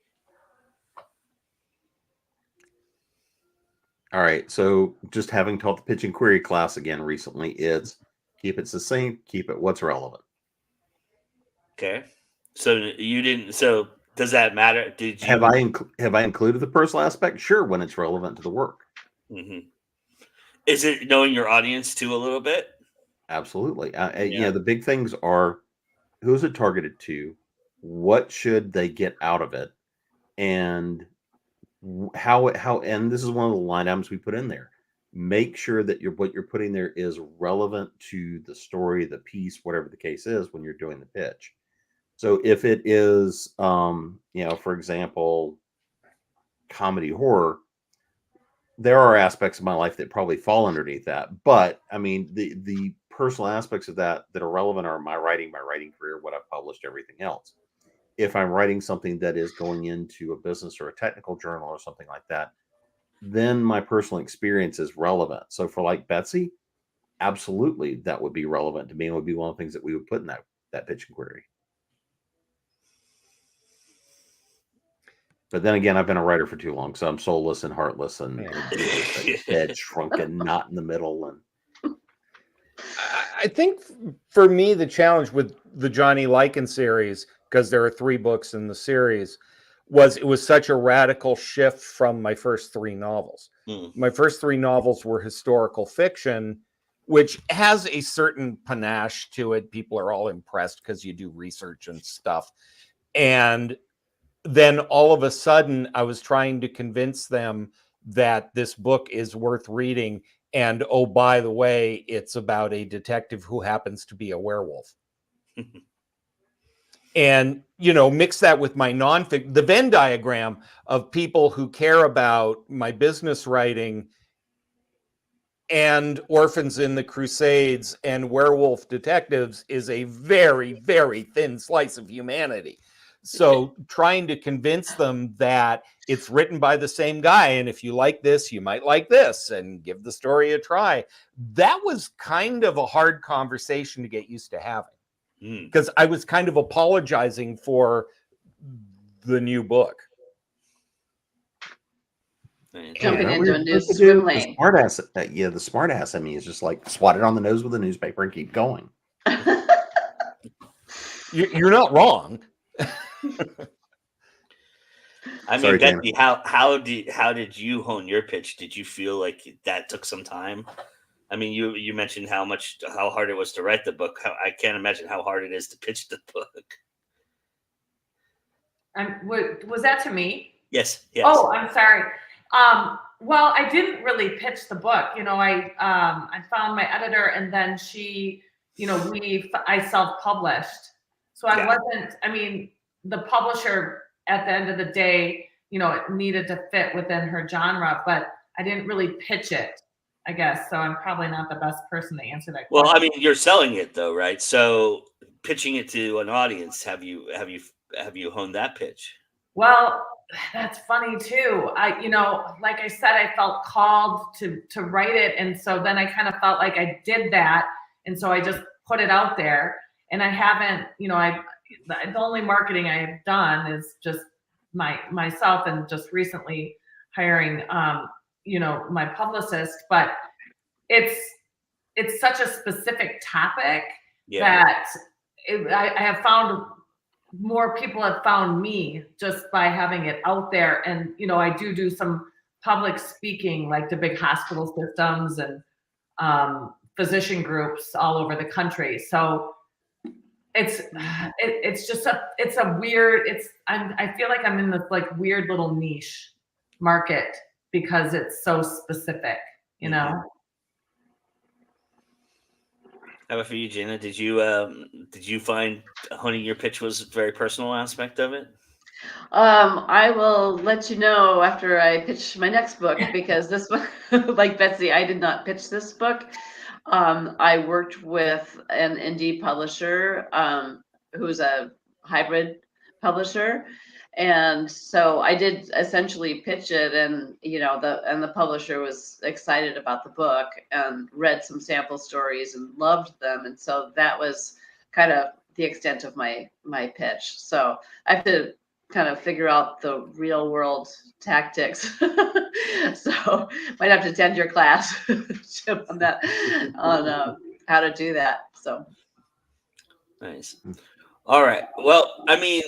All right. So just having taught the pitch and query class again recently, it's keep it succinct, keep it what's relevant.
Okay. So you didn't, so does that matter? Did you
Have I included the personal aspect? Sure, when it's relevant to the work.
Mm-hmm. Is it knowing your audience too a little bit?
Absolutely. You know, the big things are who is it targeted to? What should they get out of it? And how, and this is one of the line items we put in there. Make sure that what you're putting there is relevant to the story, the piece, whatever the case is when you're doing the pitch. So if it is, you know, for example, comedy horror, there are aspects of my life that probably fall underneath that. But I mean, the personal aspects of that are relevant are my writing career, what I've published, everything else. If I'm writing something that is going into a business or a technical journal or something like that, then my personal experience is relevant. So for like Betsy, absolutely that would be relevant to me and would be one of the things that we would put in that pitch and query. But then again, I've been a writer for too long, so I'm soulless and heartless and dead, shrunken, not in the middle. And
I think for me, the challenge with the Johnny Lycan series, because there are 3 books in the series, was it was such a radical shift from my first 3 novels. My first 3 novels were historical fiction, which has a certain panache to it. People are all impressed because you do research and stuff. And then all of a sudden, I was trying to convince them that this book is worth reading. And oh, by the way, it's about a detective who happens to be a werewolf. And, you know, mix that with my nonfiction, the Venn diagram of people who care about my business writing and Orphans in the Crusades and werewolf detectives is a very, very thin slice of humanity. So trying to convince them that it's written by the same guy, and if you like this, you might like this, and give the story a try. That was kind of a hard conversation to get used to having, because I was kind of apologizing for the new book.
Jumping into a new swim lane.
The smart ass in me is just like swat it on the nose with a newspaper and keep going.
You're not wrong.
I mean,
Sorry,
Betsy, how did you hone your pitch? Did you feel like that took some time? I mean, you mentioned how hard it was to write the book. I can't imagine how hard it is to pitch the book.
Was that to me?
Yes.
Oh, I'm sorry. Well, I didn't really pitch the book. You know, I found my editor, and then she, you know, I self-published. So I wasn't. I mean, the publisher at the end of the day, you know, it needed to fit within her genre, but I didn't really pitch it, I guess. So I'm probably not the best person to answer that question.
Well, I mean, you're selling it though, right? So pitching it to an audience, have you honed that pitch?
Well, that's funny too. You know, like I said, I felt called to write it. And so then I kind of felt like I did that. And so I just put it out there, and I haven't, you know, the only marketing I have done is just myself, and just recently hiring my publicist, but it's such a specific topic that I have found more people have found me just by having it out there. And, I do some public speaking, like the big hospital systems and physician groups all over the country. So it's a weird, I feel like I'm in this like weird little niche market because it's so specific,
How about for you, Jana? Did you find honing your pitch was a very personal aspect of it?
I will let you know after I pitch my next book, because this one, like Betsy, I did not pitch this book. I worked with an indie publisher who's a hybrid publisher. And so I did essentially pitch it, and the publisher was excited about the book and read some sample stories and loved them. And so that was kind of the extent of my pitch. So I have to kind of figure out the real world tactics. So might have to attend your class on that, on how to do that. So
nice. All right. Well, I mean,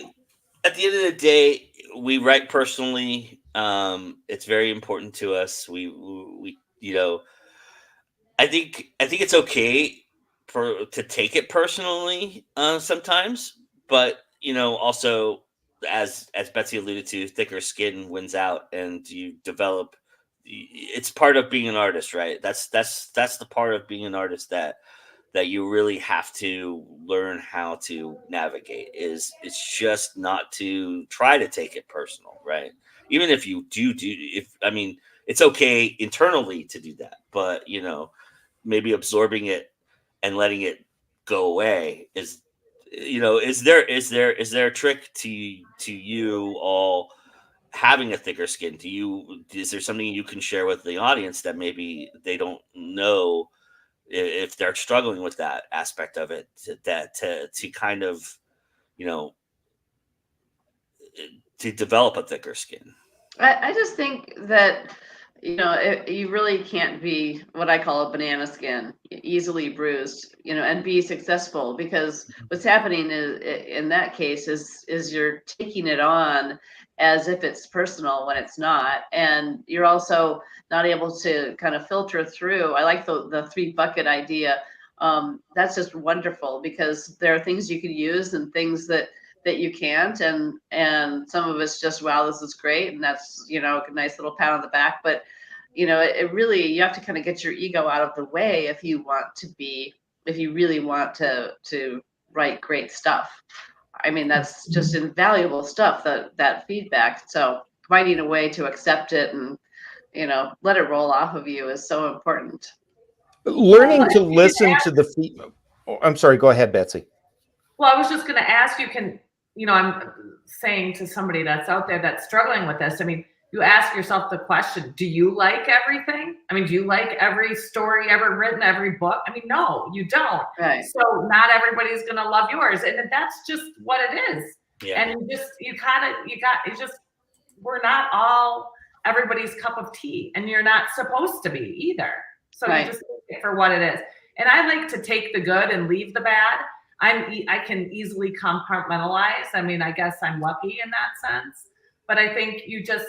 at the end of the day, we write personally. It's very important to us. We I think it's okay to take it personally sometimes, but also as Betsy alluded to, thicker skin wins out, and you develop. It's part of being an artist, right? That's the part of being an artist that you really have to learn how to navigate. It's just not to try to take it personal, right? Even if you it's okay internally to do that, but maybe absorbing it and letting it go away is there a trick to you all having a thicker skin? Is there something you can share with the audience that maybe they don't know if they're struggling with that aspect of it, to kind of to develop a thicker skin?
I just think that you really can't be what I call a banana skin, easily bruised, and be successful, because what's happening is, in that case, is you're taking it on as if it's personal when it's not, and you're also not able to kind of filter through. I like the 3 bucket idea. That's just wonderful, because there are things you can use and things that you can't, and some of it's just, wow, this is great, and that's a nice little pat on the back. But it really, you have to kind of get your ego out of the way if you really want to write great stuff. I mean, that's just invaluable stuff, that feedback. So finding a way to accept it and let it roll off of you is so important.
Learning to listen to the feedback. Oh, I'm sorry, go ahead, Betsy.
Well, I was just going to ask, I'm saying to somebody that's out there that's struggling with this, I mean, you ask yourself the question, do you like everything? I mean, do you like every story ever written, every book? I mean, no, you don't.
Right.
So not everybody's going to love yours. And that's just what it is.
Yeah.
And we're not all everybody's cup of tea, and you're not supposed to be either. So
Right.
You just take it for what it is. And I like to take the good and leave the bad. I can easily compartmentalize. I mean, I guess I'm lucky in that sense. But I think you just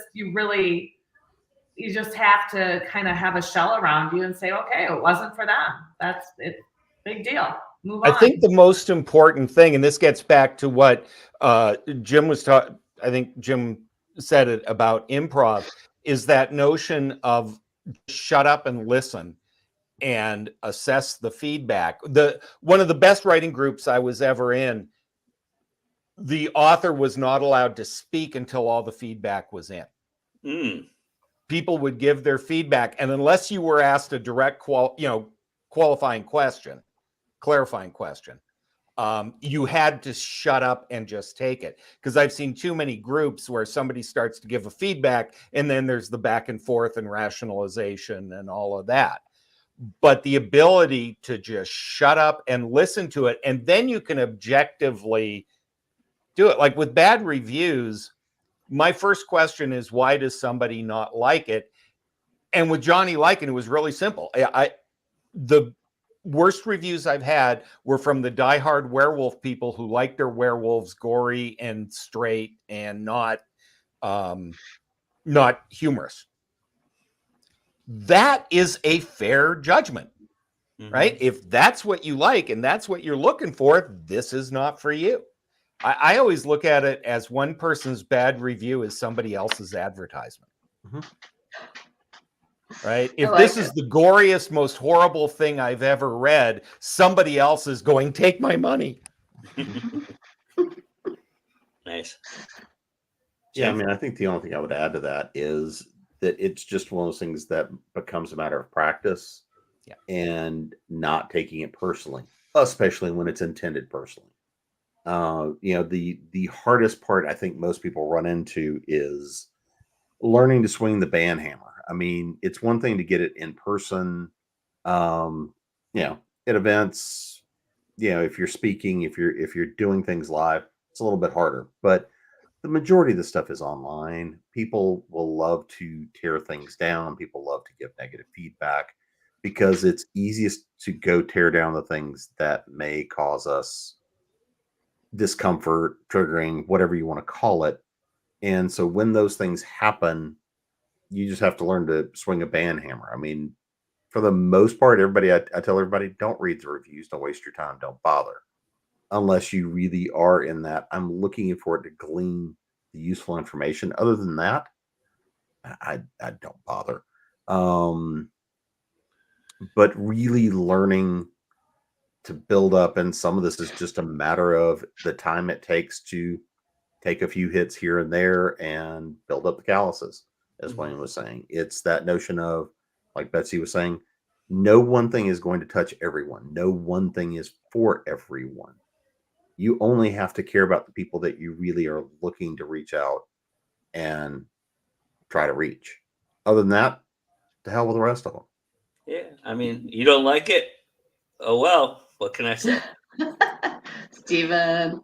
have to kind of have a shell around you and say, okay, it wasn't for them. That's it. Big deal. Move on.
I think the most important thing, and this gets back to what Jim was talking, I think Jim said it about improv, is that notion of shut up and listen and assess the feedback. One of the best writing groups I was ever in, the author was not allowed to speak until all the feedback was in. People would give their feedback, and unless you were asked a direct clarifying question, you had to shut up and just take it. Because I've seen too many groups where somebody starts to give a feedback, and then there's the back and forth and rationalization and all of that. But the ability to just shut up and listen to it, and then you can objectively do it. Like with bad reviews, my first question is, why does somebody not like it? And with Johnny Lycan, it was really simple. The worst reviews I've had were from the diehard werewolf people who like their werewolves gory and straight and not humorous. That is a fair judgment, right? If that's what you like and that's what you're looking for, this is not for you. I always look at it as one person's bad review is somebody else's advertisement. Right? If this is the goriest, most horrible thing I've ever read, somebody else is going, take my money.
Nice.
Yeah, I mean, I think the only thing I would add to that is that it's just one of those things that becomes a matter of practice and not taking it personally, especially when it's intended personally. The hardest part I think most people run into is learning to swing the band hammer. I mean, it's one thing to get it in person, at events, if you're speaking, if you're doing things live, it's a little bit harder, but the majority of the stuff is online. People will love to tear things down. People love to give negative feedback because it's easiest to go tear down the things that may cause us discomfort, triggering, whatever you want to call it. And so when those things happen, you just have to learn to swing a band hammer. I mean, for the most part, I tell everybody, don't read the reviews. Don't waste your time. Don't bother. Unless you really are in that, I'm looking for it to glean the useful information. Other than that, I don't bother. But really learning to build up, and some of this is just a matter of the time it takes to take a few hits here and there and build up the calluses, as Wayne was saying. It's that notion of, like Betsy was saying, no one thing is going to touch everyone. No one thing is for everyone. You only have to care about the people that you really are looking to reach out and try to reach. Other than that, to hell with the rest of them.
Yeah, I mean, you don't like it? Oh, well, what can I say?
Steven.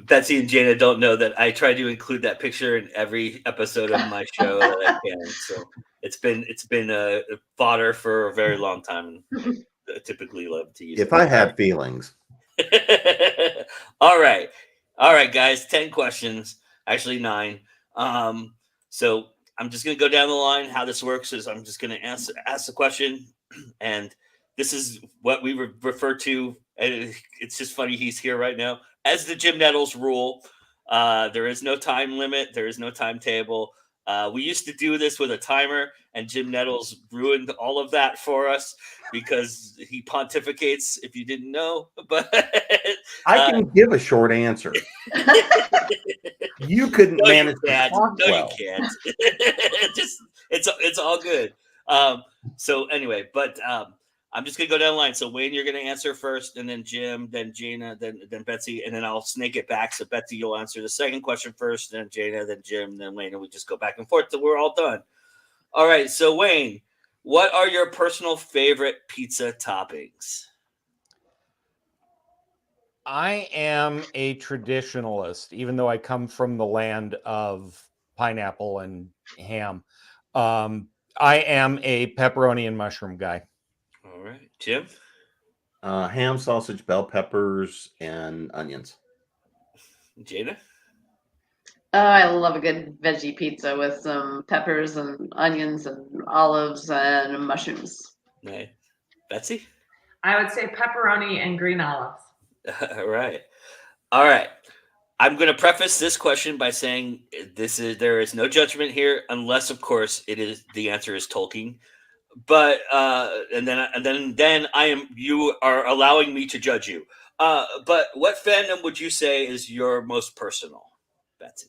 Betsy and Jana don't know that I try to include that picture in every episode of my show that I can. So it's been a fodder for a very long time. I typically love to use
If I had feelings.
All right, guys. 10 questions, actually 9. So I'm just gonna go down the line. How this works is I'm just gonna ask the question, and this is what we refer to. And it's just funny he's here right now as the Jim Nettles rule. There is no time limit. There is no timetable. We used to do this with a timer, and Jim Nettles ruined all of that for us because he pontificates, if you didn't know. But
I can give a short answer. You couldn't manage to talk well.
You can't. It's all good. So anyway, but I'm just gonna go down the line. So Wayne, you're gonna answer first, and then Jim, then Jana, then Betsy, and then I'll snake it back. So Betsy, you'll answer the second question first, then Jana, then Jim, then Wayne, and we just go back and forth till we're all done. All right. So Wayne, what are your personal favorite pizza toppings?
I am a traditionalist, even though I come from the land of pineapple and ham. I am a pepperoni and mushroom guy.
All right, Jim.
Ham, sausage, bell peppers, and onions.
Jana.
I love a good veggie pizza with some peppers and onions and olives and mushrooms.
Nice. Betsy.
I would say pepperoni and green olives.
All right. I'm going to preface this question by saying there is no judgment here, unless, of course, the answer is Tolkien. But and then you are allowing me to judge you. But what fandom would you say is your most personal, Betsy?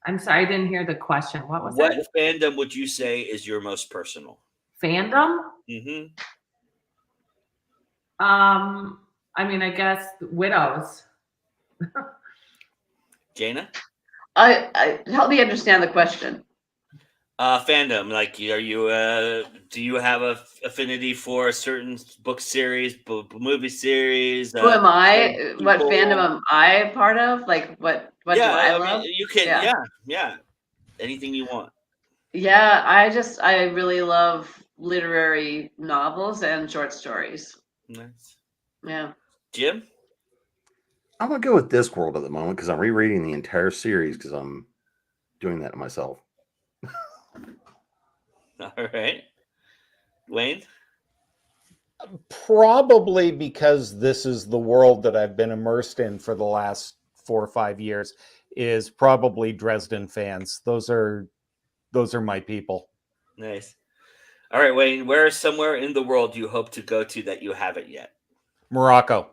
I'm sorry, I didn't hear the question. What was
What
it?
fandom would you say is your most personal?
Fandom?
Mm-hmm.
I mean, I guess Widows.
Jana?
I help me understand the question.
Fandom, like, do you have a affinity for a certain book series, movie series?
Who am I? What fandom am I a part of? Like, what do I love?
You can, yeah. Anything you want.
Yeah, I really love literary novels and short stories.
Nice.
Yeah.
Jim?
I'm gonna go with Discworld at the moment because I'm rereading the entire series because I'm doing that to myself.
All right. Wayne?
Probably because this is the world that I've been immersed in for the last 4 or 5 years, is probably Dresden fans. Those are my people.
Nice. All right, Wayne, where is somewhere in the world you hope to go to that you haven't yet?
Morocco.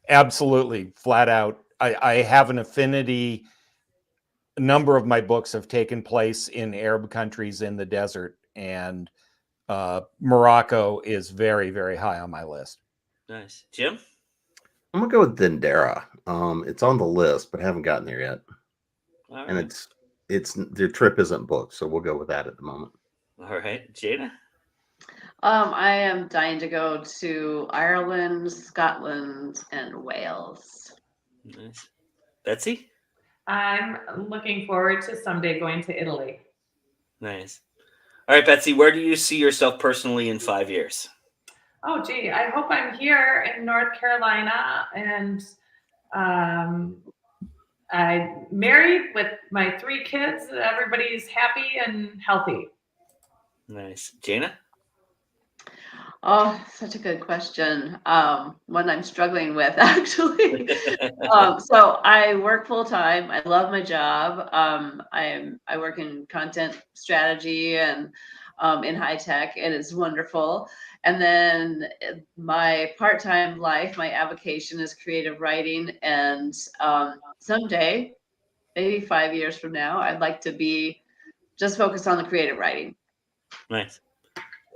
Absolutely, flat out. I have an affinity. A number of my books have taken place in Arab countries in the desert, and Morocco is very, very high on my list.
Nice. Jim?
I'm gonna go with Dendera. It's on the list, but haven't gotten there yet.
All right.
And it's their trip isn't booked, so we'll go with that at the moment.
All right. Jada?
I am dying to go to Ireland, Scotland, and Wales.
Nice. Betsy?
I'm looking forward to someday going to Italy.
Nice. All right, Betsy, where do you see yourself personally in 5 years?
Oh, gee, I hope I'm here in North Carolina and I'm married with my 3 kids. Everybody's happy and healthy.
Nice. Jana?
Oh, such a good question. One I'm struggling with actually. So I work full time. I love my job. I work in content strategy and in high tech, and it's wonderful. And then my part-time life, my avocation is creative writing, and someday, maybe 5 years from now, I'd like to be just focused on the creative writing.
Nice.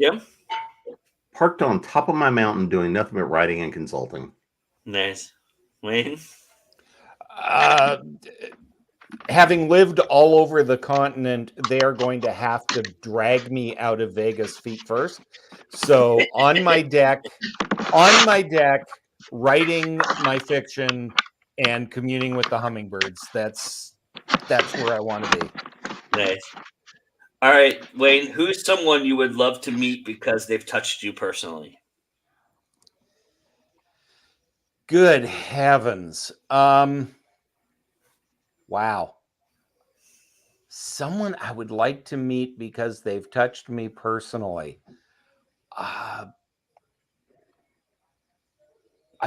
Jim?
Parked on top of my mountain doing nothing but writing and consulting.
Nice. Wayne?
Having lived all over the continent, they are going to have to drag me out of Vegas feet first. So on my deck, writing my fiction and communing with the hummingbirds. That's where I want to be.
Nice. All right, Wayne, who's someone you would love to meet because they've touched you personally?
Good heavens. Wow. Someone I would like to meet because they've touched me personally. I've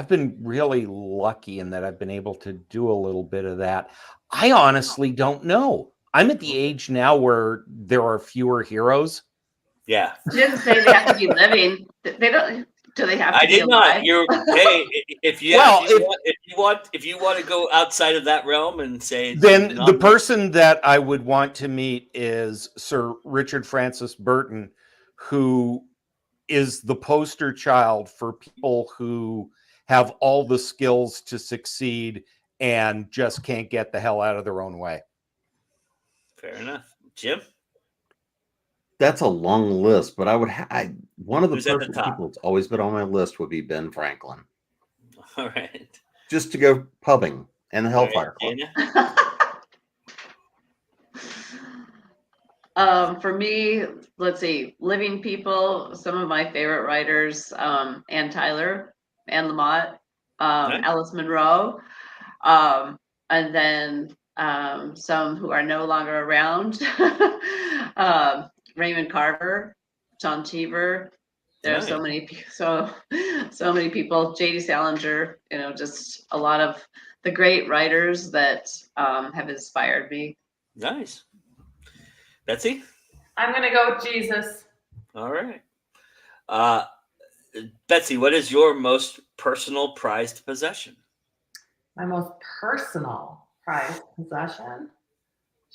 been really lucky in that I've been able to do a little bit of that. I honestly don't know. I'm at the age now where there are fewer heroes.
Yeah.
You didn't say they have to be living. They don't. Do they have to
I
be
did
alive?
not. You're hey, if you want to go outside of that realm and say
then the person that I would want to meet is Sir Richard Francis Burton, who is the poster child for people who have all the skills to succeed and just can't get the hell out of their own way.
Fair enough. Jim?
That's a long list, but I would one of the
Who's at the
perfect
top?
people that's always been on my list would be Ben Franklin.
All right.
Just to go pubbing and the Hellfire Club.
For me, let's see, living people, some of my favorite writers, Ann Tyler, Anne Lamott,
Nice.
Alice Munro, and then some who are no longer around, Raymond Carver, John Cheever. There are so many people, J.D. Salinger, just a lot of the great writers that have inspired me.
Nice. Betsy?
I'm going to go with Jesus.
All right. Betsy, what is your most personal prized possession?
My most personal prized possession?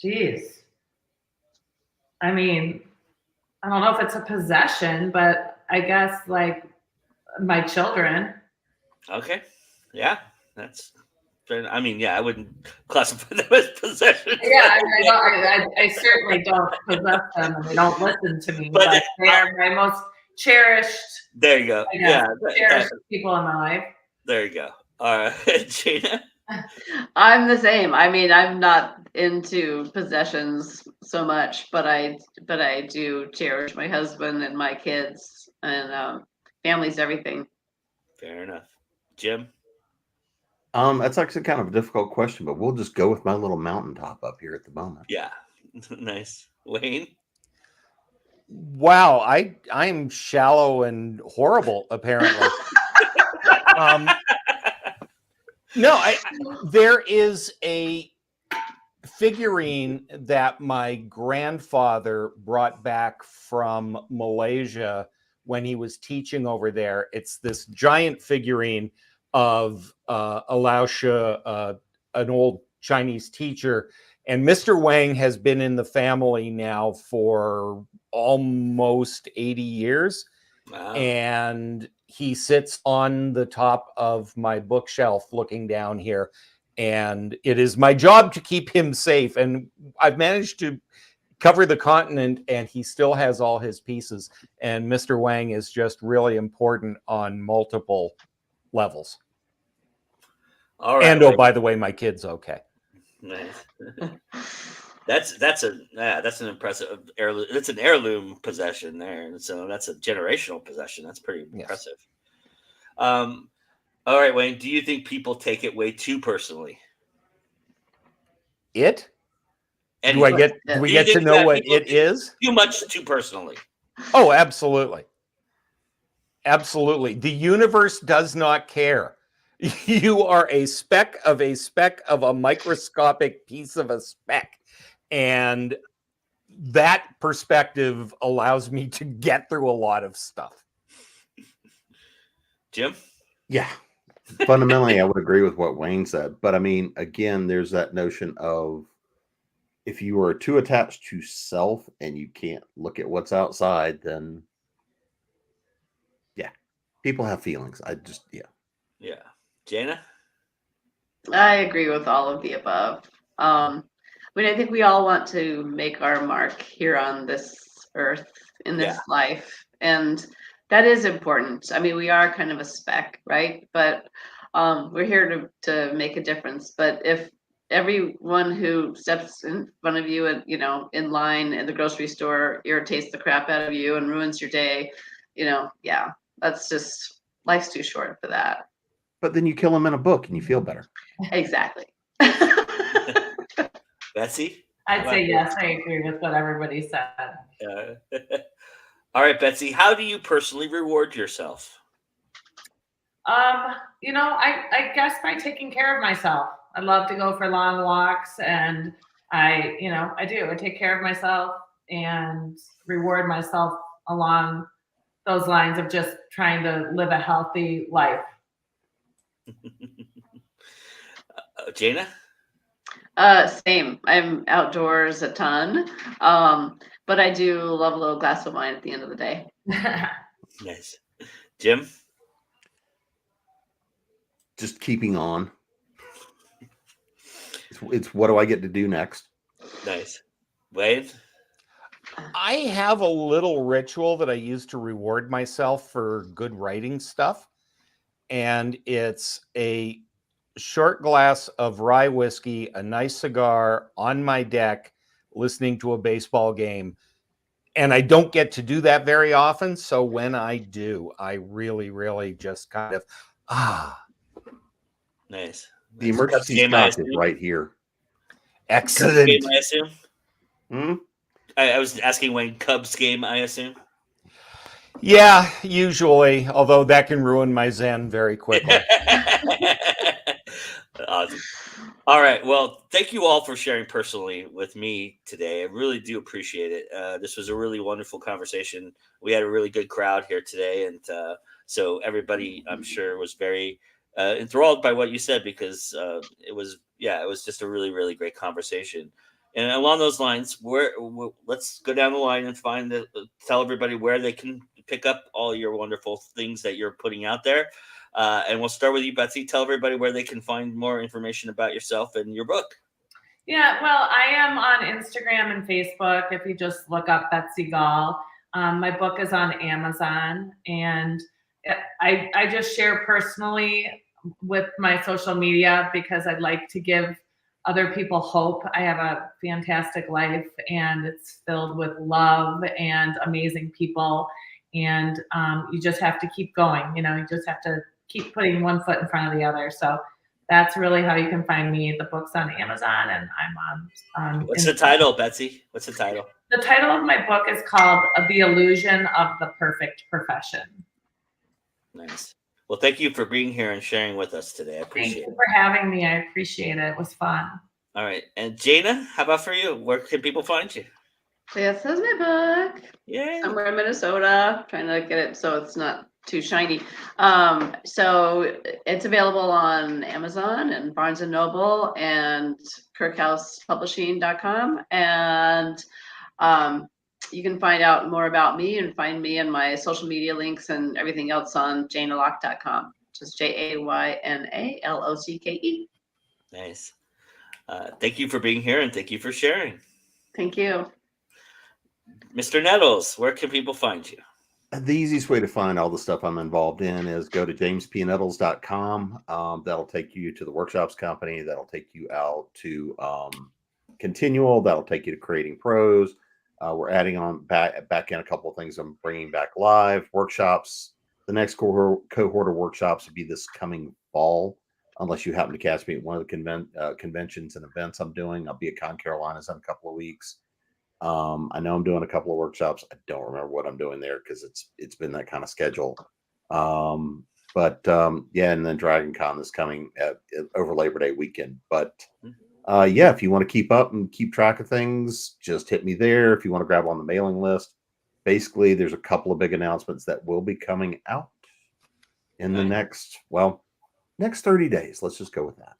Jeez. I mean, I don't know if it's a possession, but I guess like my children.
Okay. Yeah, that's. I mean, yeah, I wouldn't classify them as possessions.
Yeah, I certainly don't possess them, and they don't listen to me. But they are my most cherished.
There you go.
Cherished people in my life.
There you go. All right, Gina.
I'm the same. I mean, I'm not into possessions so much, but I do cherish my husband and my kids, and family's everything.
Fair enough. Jim?
That's actually kind of a difficult question, but we'll just go with my little mountaintop up here at the moment.
Yeah. Nice. Wayne?
Wow, I'm shallow and horrible, apparently. No, there is a figurine that my grandfather brought back from Malaysia when he was teaching over there. It's this giant figurine of Alaosha, an old Chinese teacher. And Mr. Wang has been in the family now for almost 80 years.
Wow.
And he sits on the top of my bookshelf looking down here. And it is my job to keep him safe. And I've managed to cover the continent, and he still has all his pieces. And Mr. Wang is just really important on multiple levels.
All right.
And oh, by the way, my kid's okay.
Nice. That's an impressive heirloom. It's an heirloom possession there, so that's a generational possession. That's pretty impressive. Yes. All right, Wayne. Do you think people take it way too personally?
And do we get to know what it is?
Too much, too personally.
Oh, absolutely. Absolutely. The universe does not care. You are a speck of a microscopic piece of a speck. And that perspective allows me to get through a lot of stuff.
Jim?
Yeah. Fundamentally, I would agree with what Wayne said. But I mean, again, there's that notion of if you are too attached to self and you can't look at what's outside, then yeah, people have feelings.
Yeah. Jana?
I agree with all of the above. I think we all want to make our mark here on this earth, in this life. And that is important. I mean, we are kind of a speck, right? But we're here to make a difference. But if everyone who steps in front of you and, in line in the grocery store irritates the crap out of you and ruins your day, that's just, life's too short for that.
But then you kill them in a book and you feel better.
Exactly.
Betsy?
I'd say yes, I agree with what everybody said.
All right, Betsy, how do you personally reward yourself?
I guess by taking care of myself. I love to go for long walks, and I take care of myself and reward myself along those lines of just trying to live a healthy life.
Jana?
Same. I'm outdoors a ton, but I do love a little glass of wine at the end of the day.
Nice. Jim?
Just keeping on. It's what do I get to do next?
Nice. Wade?
I have a little ritual that I use to reward myself for good writing stuff. And it's a short glass of rye whiskey, a nice cigar on my deck, listening to a baseball game. And I don't get to do that very often. So when I do, I really, really just kind of,
Nice.
The emergency stop is right here.
Excellent.
Game, I assume? I was asking Wayne, Cubs game, I assume?
Yeah, usually, although that can ruin my Zen very quickly.
Awesome. All right. Well, thank you all for sharing personally with me today. I really do appreciate it. This was a really wonderful conversation. We had a really good crowd here today. And so everybody, I'm sure, was very enthralled by what you said, because it was just a really, really great conversation. And along those lines, let's go down the line and tell everybody where they can pick up all your wonderful things that you're putting out there. And we'll start with you, Betsy. Tell everybody where they can find more information about yourself and your book.
Yeah, well, I am on Instagram and Facebook. If you just look up Betsy Gall, my book is on Amazon, and I just share personally with my social media because I'd like to give other people hope. I have a fantastic life, and it's filled with love and amazing people. And you just have to keep going. You just have to keep putting one foot in front of the other. So that's really how you can find me. The book's on Amazon, and I'm on.
What's the title, Betsy? What's the title?
The title of my book is called The Illusion of the Perfect Profession.
Nice. Well, thank you for being here and sharing with us today. I appreciate it.
Thank you for having me. I appreciate it. It was fun.
All right. And Jana, how about for you? Where can people find you?
So yeah, says my book.
Yeah.
Somewhere in Minnesota. Trying to get it so it's not too shiny. So it's available on Amazon and Barnes and Noble and kirkhousepublishing.com. And you can find out more about me and find me and my social media links and everything else on janalock.com. Just JAYNALOCKE.
Nice. Thank you for being here and thank you for sharing.
Thank you.
Mr. Nettles, where can people find you?
The easiest way to find all the stuff I'm involved in is go to jamespnettles.com. That'll take you to the Workshops Company. That'll take you out to Continual. That'll take you to Creating Pros. We're adding on back in a couple of things I'm bringing back live. Workshops. The next cohort of workshops will be this coming fall, unless you happen to catch me at one of the conventions and events I'm doing. I'll be at Con Carolinas in a couple of weeks. I know I'm doing a couple of workshops. I don't remember what I'm doing there because it's been that kind of schedule. Yeah, and then Dragon Con is coming over Labor Day weekend. But yeah, if you want to keep up and keep track of things, just hit me there. If you want to grab on the mailing list, basically there's a couple of big announcements that will be coming out in the next 30 days. Let's just go with that.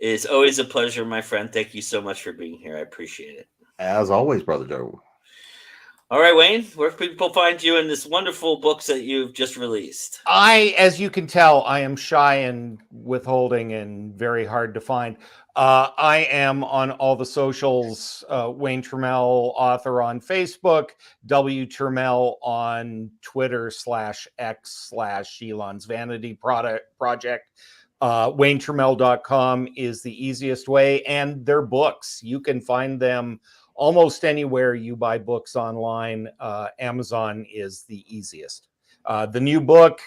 It's always a pleasure, my friend. Thank you so much for being here. I appreciate it.
As always, Brother Joe.
All right, Wayne, where can people find you in this wonderful books that you've just released?
As you can tell, I am shy and withholding and very hard to find. I am on all the socials, Wayne Trammell, author on Facebook, W. Trammell on Twitter /X/Shelon's Vanity Project. WayneTrammell.com is the easiest way, and their books. You can find them almost anywhere you buy books online. Amazon is the easiest. The new book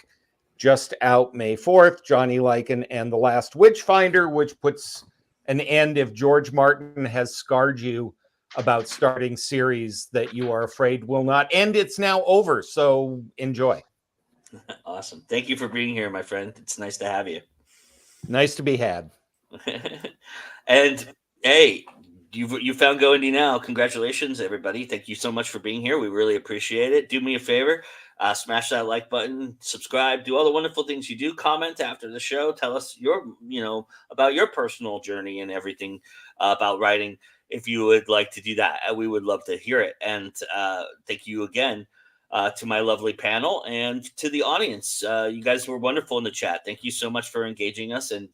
just out May 4th, Johnny Lycan and the Last Witchfinder, which puts an end if George Martin has scarred you about starting series that you are afraid will not end. It's now over, so enjoy.
Awesome. Thank you for being here, my friend. It's nice to have you.
Nice to be had.
And hey, you found Go Indie Now. Congratulations, everybody. Thank you so much for being here. We really appreciate it. Do me a favor, smash that like button, subscribe, do all the wonderful things you do. Comment after the show. Tell us about your personal journey and everything about writing. If you would like to do that, we would love to hear it. And thank you again to my lovely panel and to the audience. You guys were wonderful in the chat. Thank you so much for engaging us and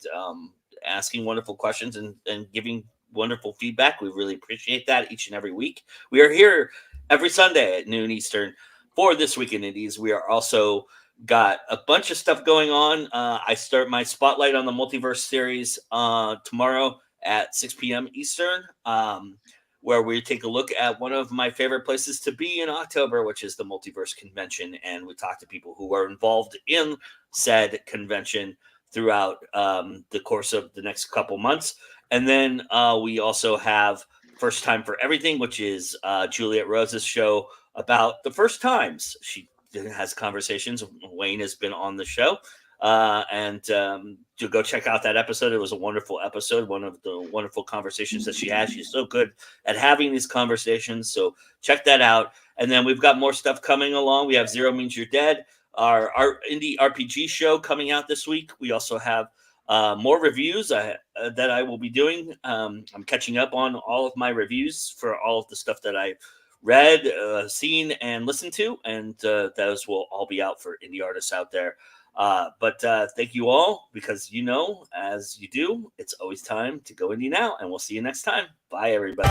asking wonderful questions and giving wonderful feedback. We really appreciate that each and every week. We are here every Sunday at noon Eastern for This Week in Indies. We are also got a bunch of stuff going on. I start my Spotlight on the Multiverse series tomorrow at 6 p.m. Eastern, where we take a look at one of my favorite places to be in October, which is the Multiverse Convention. And we talk to people who are involved in said convention throughout the course of the next couple months. And then we also have First Time for Everything, which is Juliet Rose's show about the first times. She has conversations. Wayne has been on the show. And to go check out that episode. It was a wonderful episode. One of the wonderful conversations that she has. She's so good at having these conversations. So check that out. And then we've got more stuff coming along. We have Zero Means You're Dead, our indie RPG show coming out this week. We also have more reviews that I will be doing. I'm catching up on all of my reviews for all of the stuff that I read, seen, and listened to. And those will all be out for indie artists out there. But thank you all, because as you do, it's always time to go indie now, and we'll see you next time. Bye, everybody.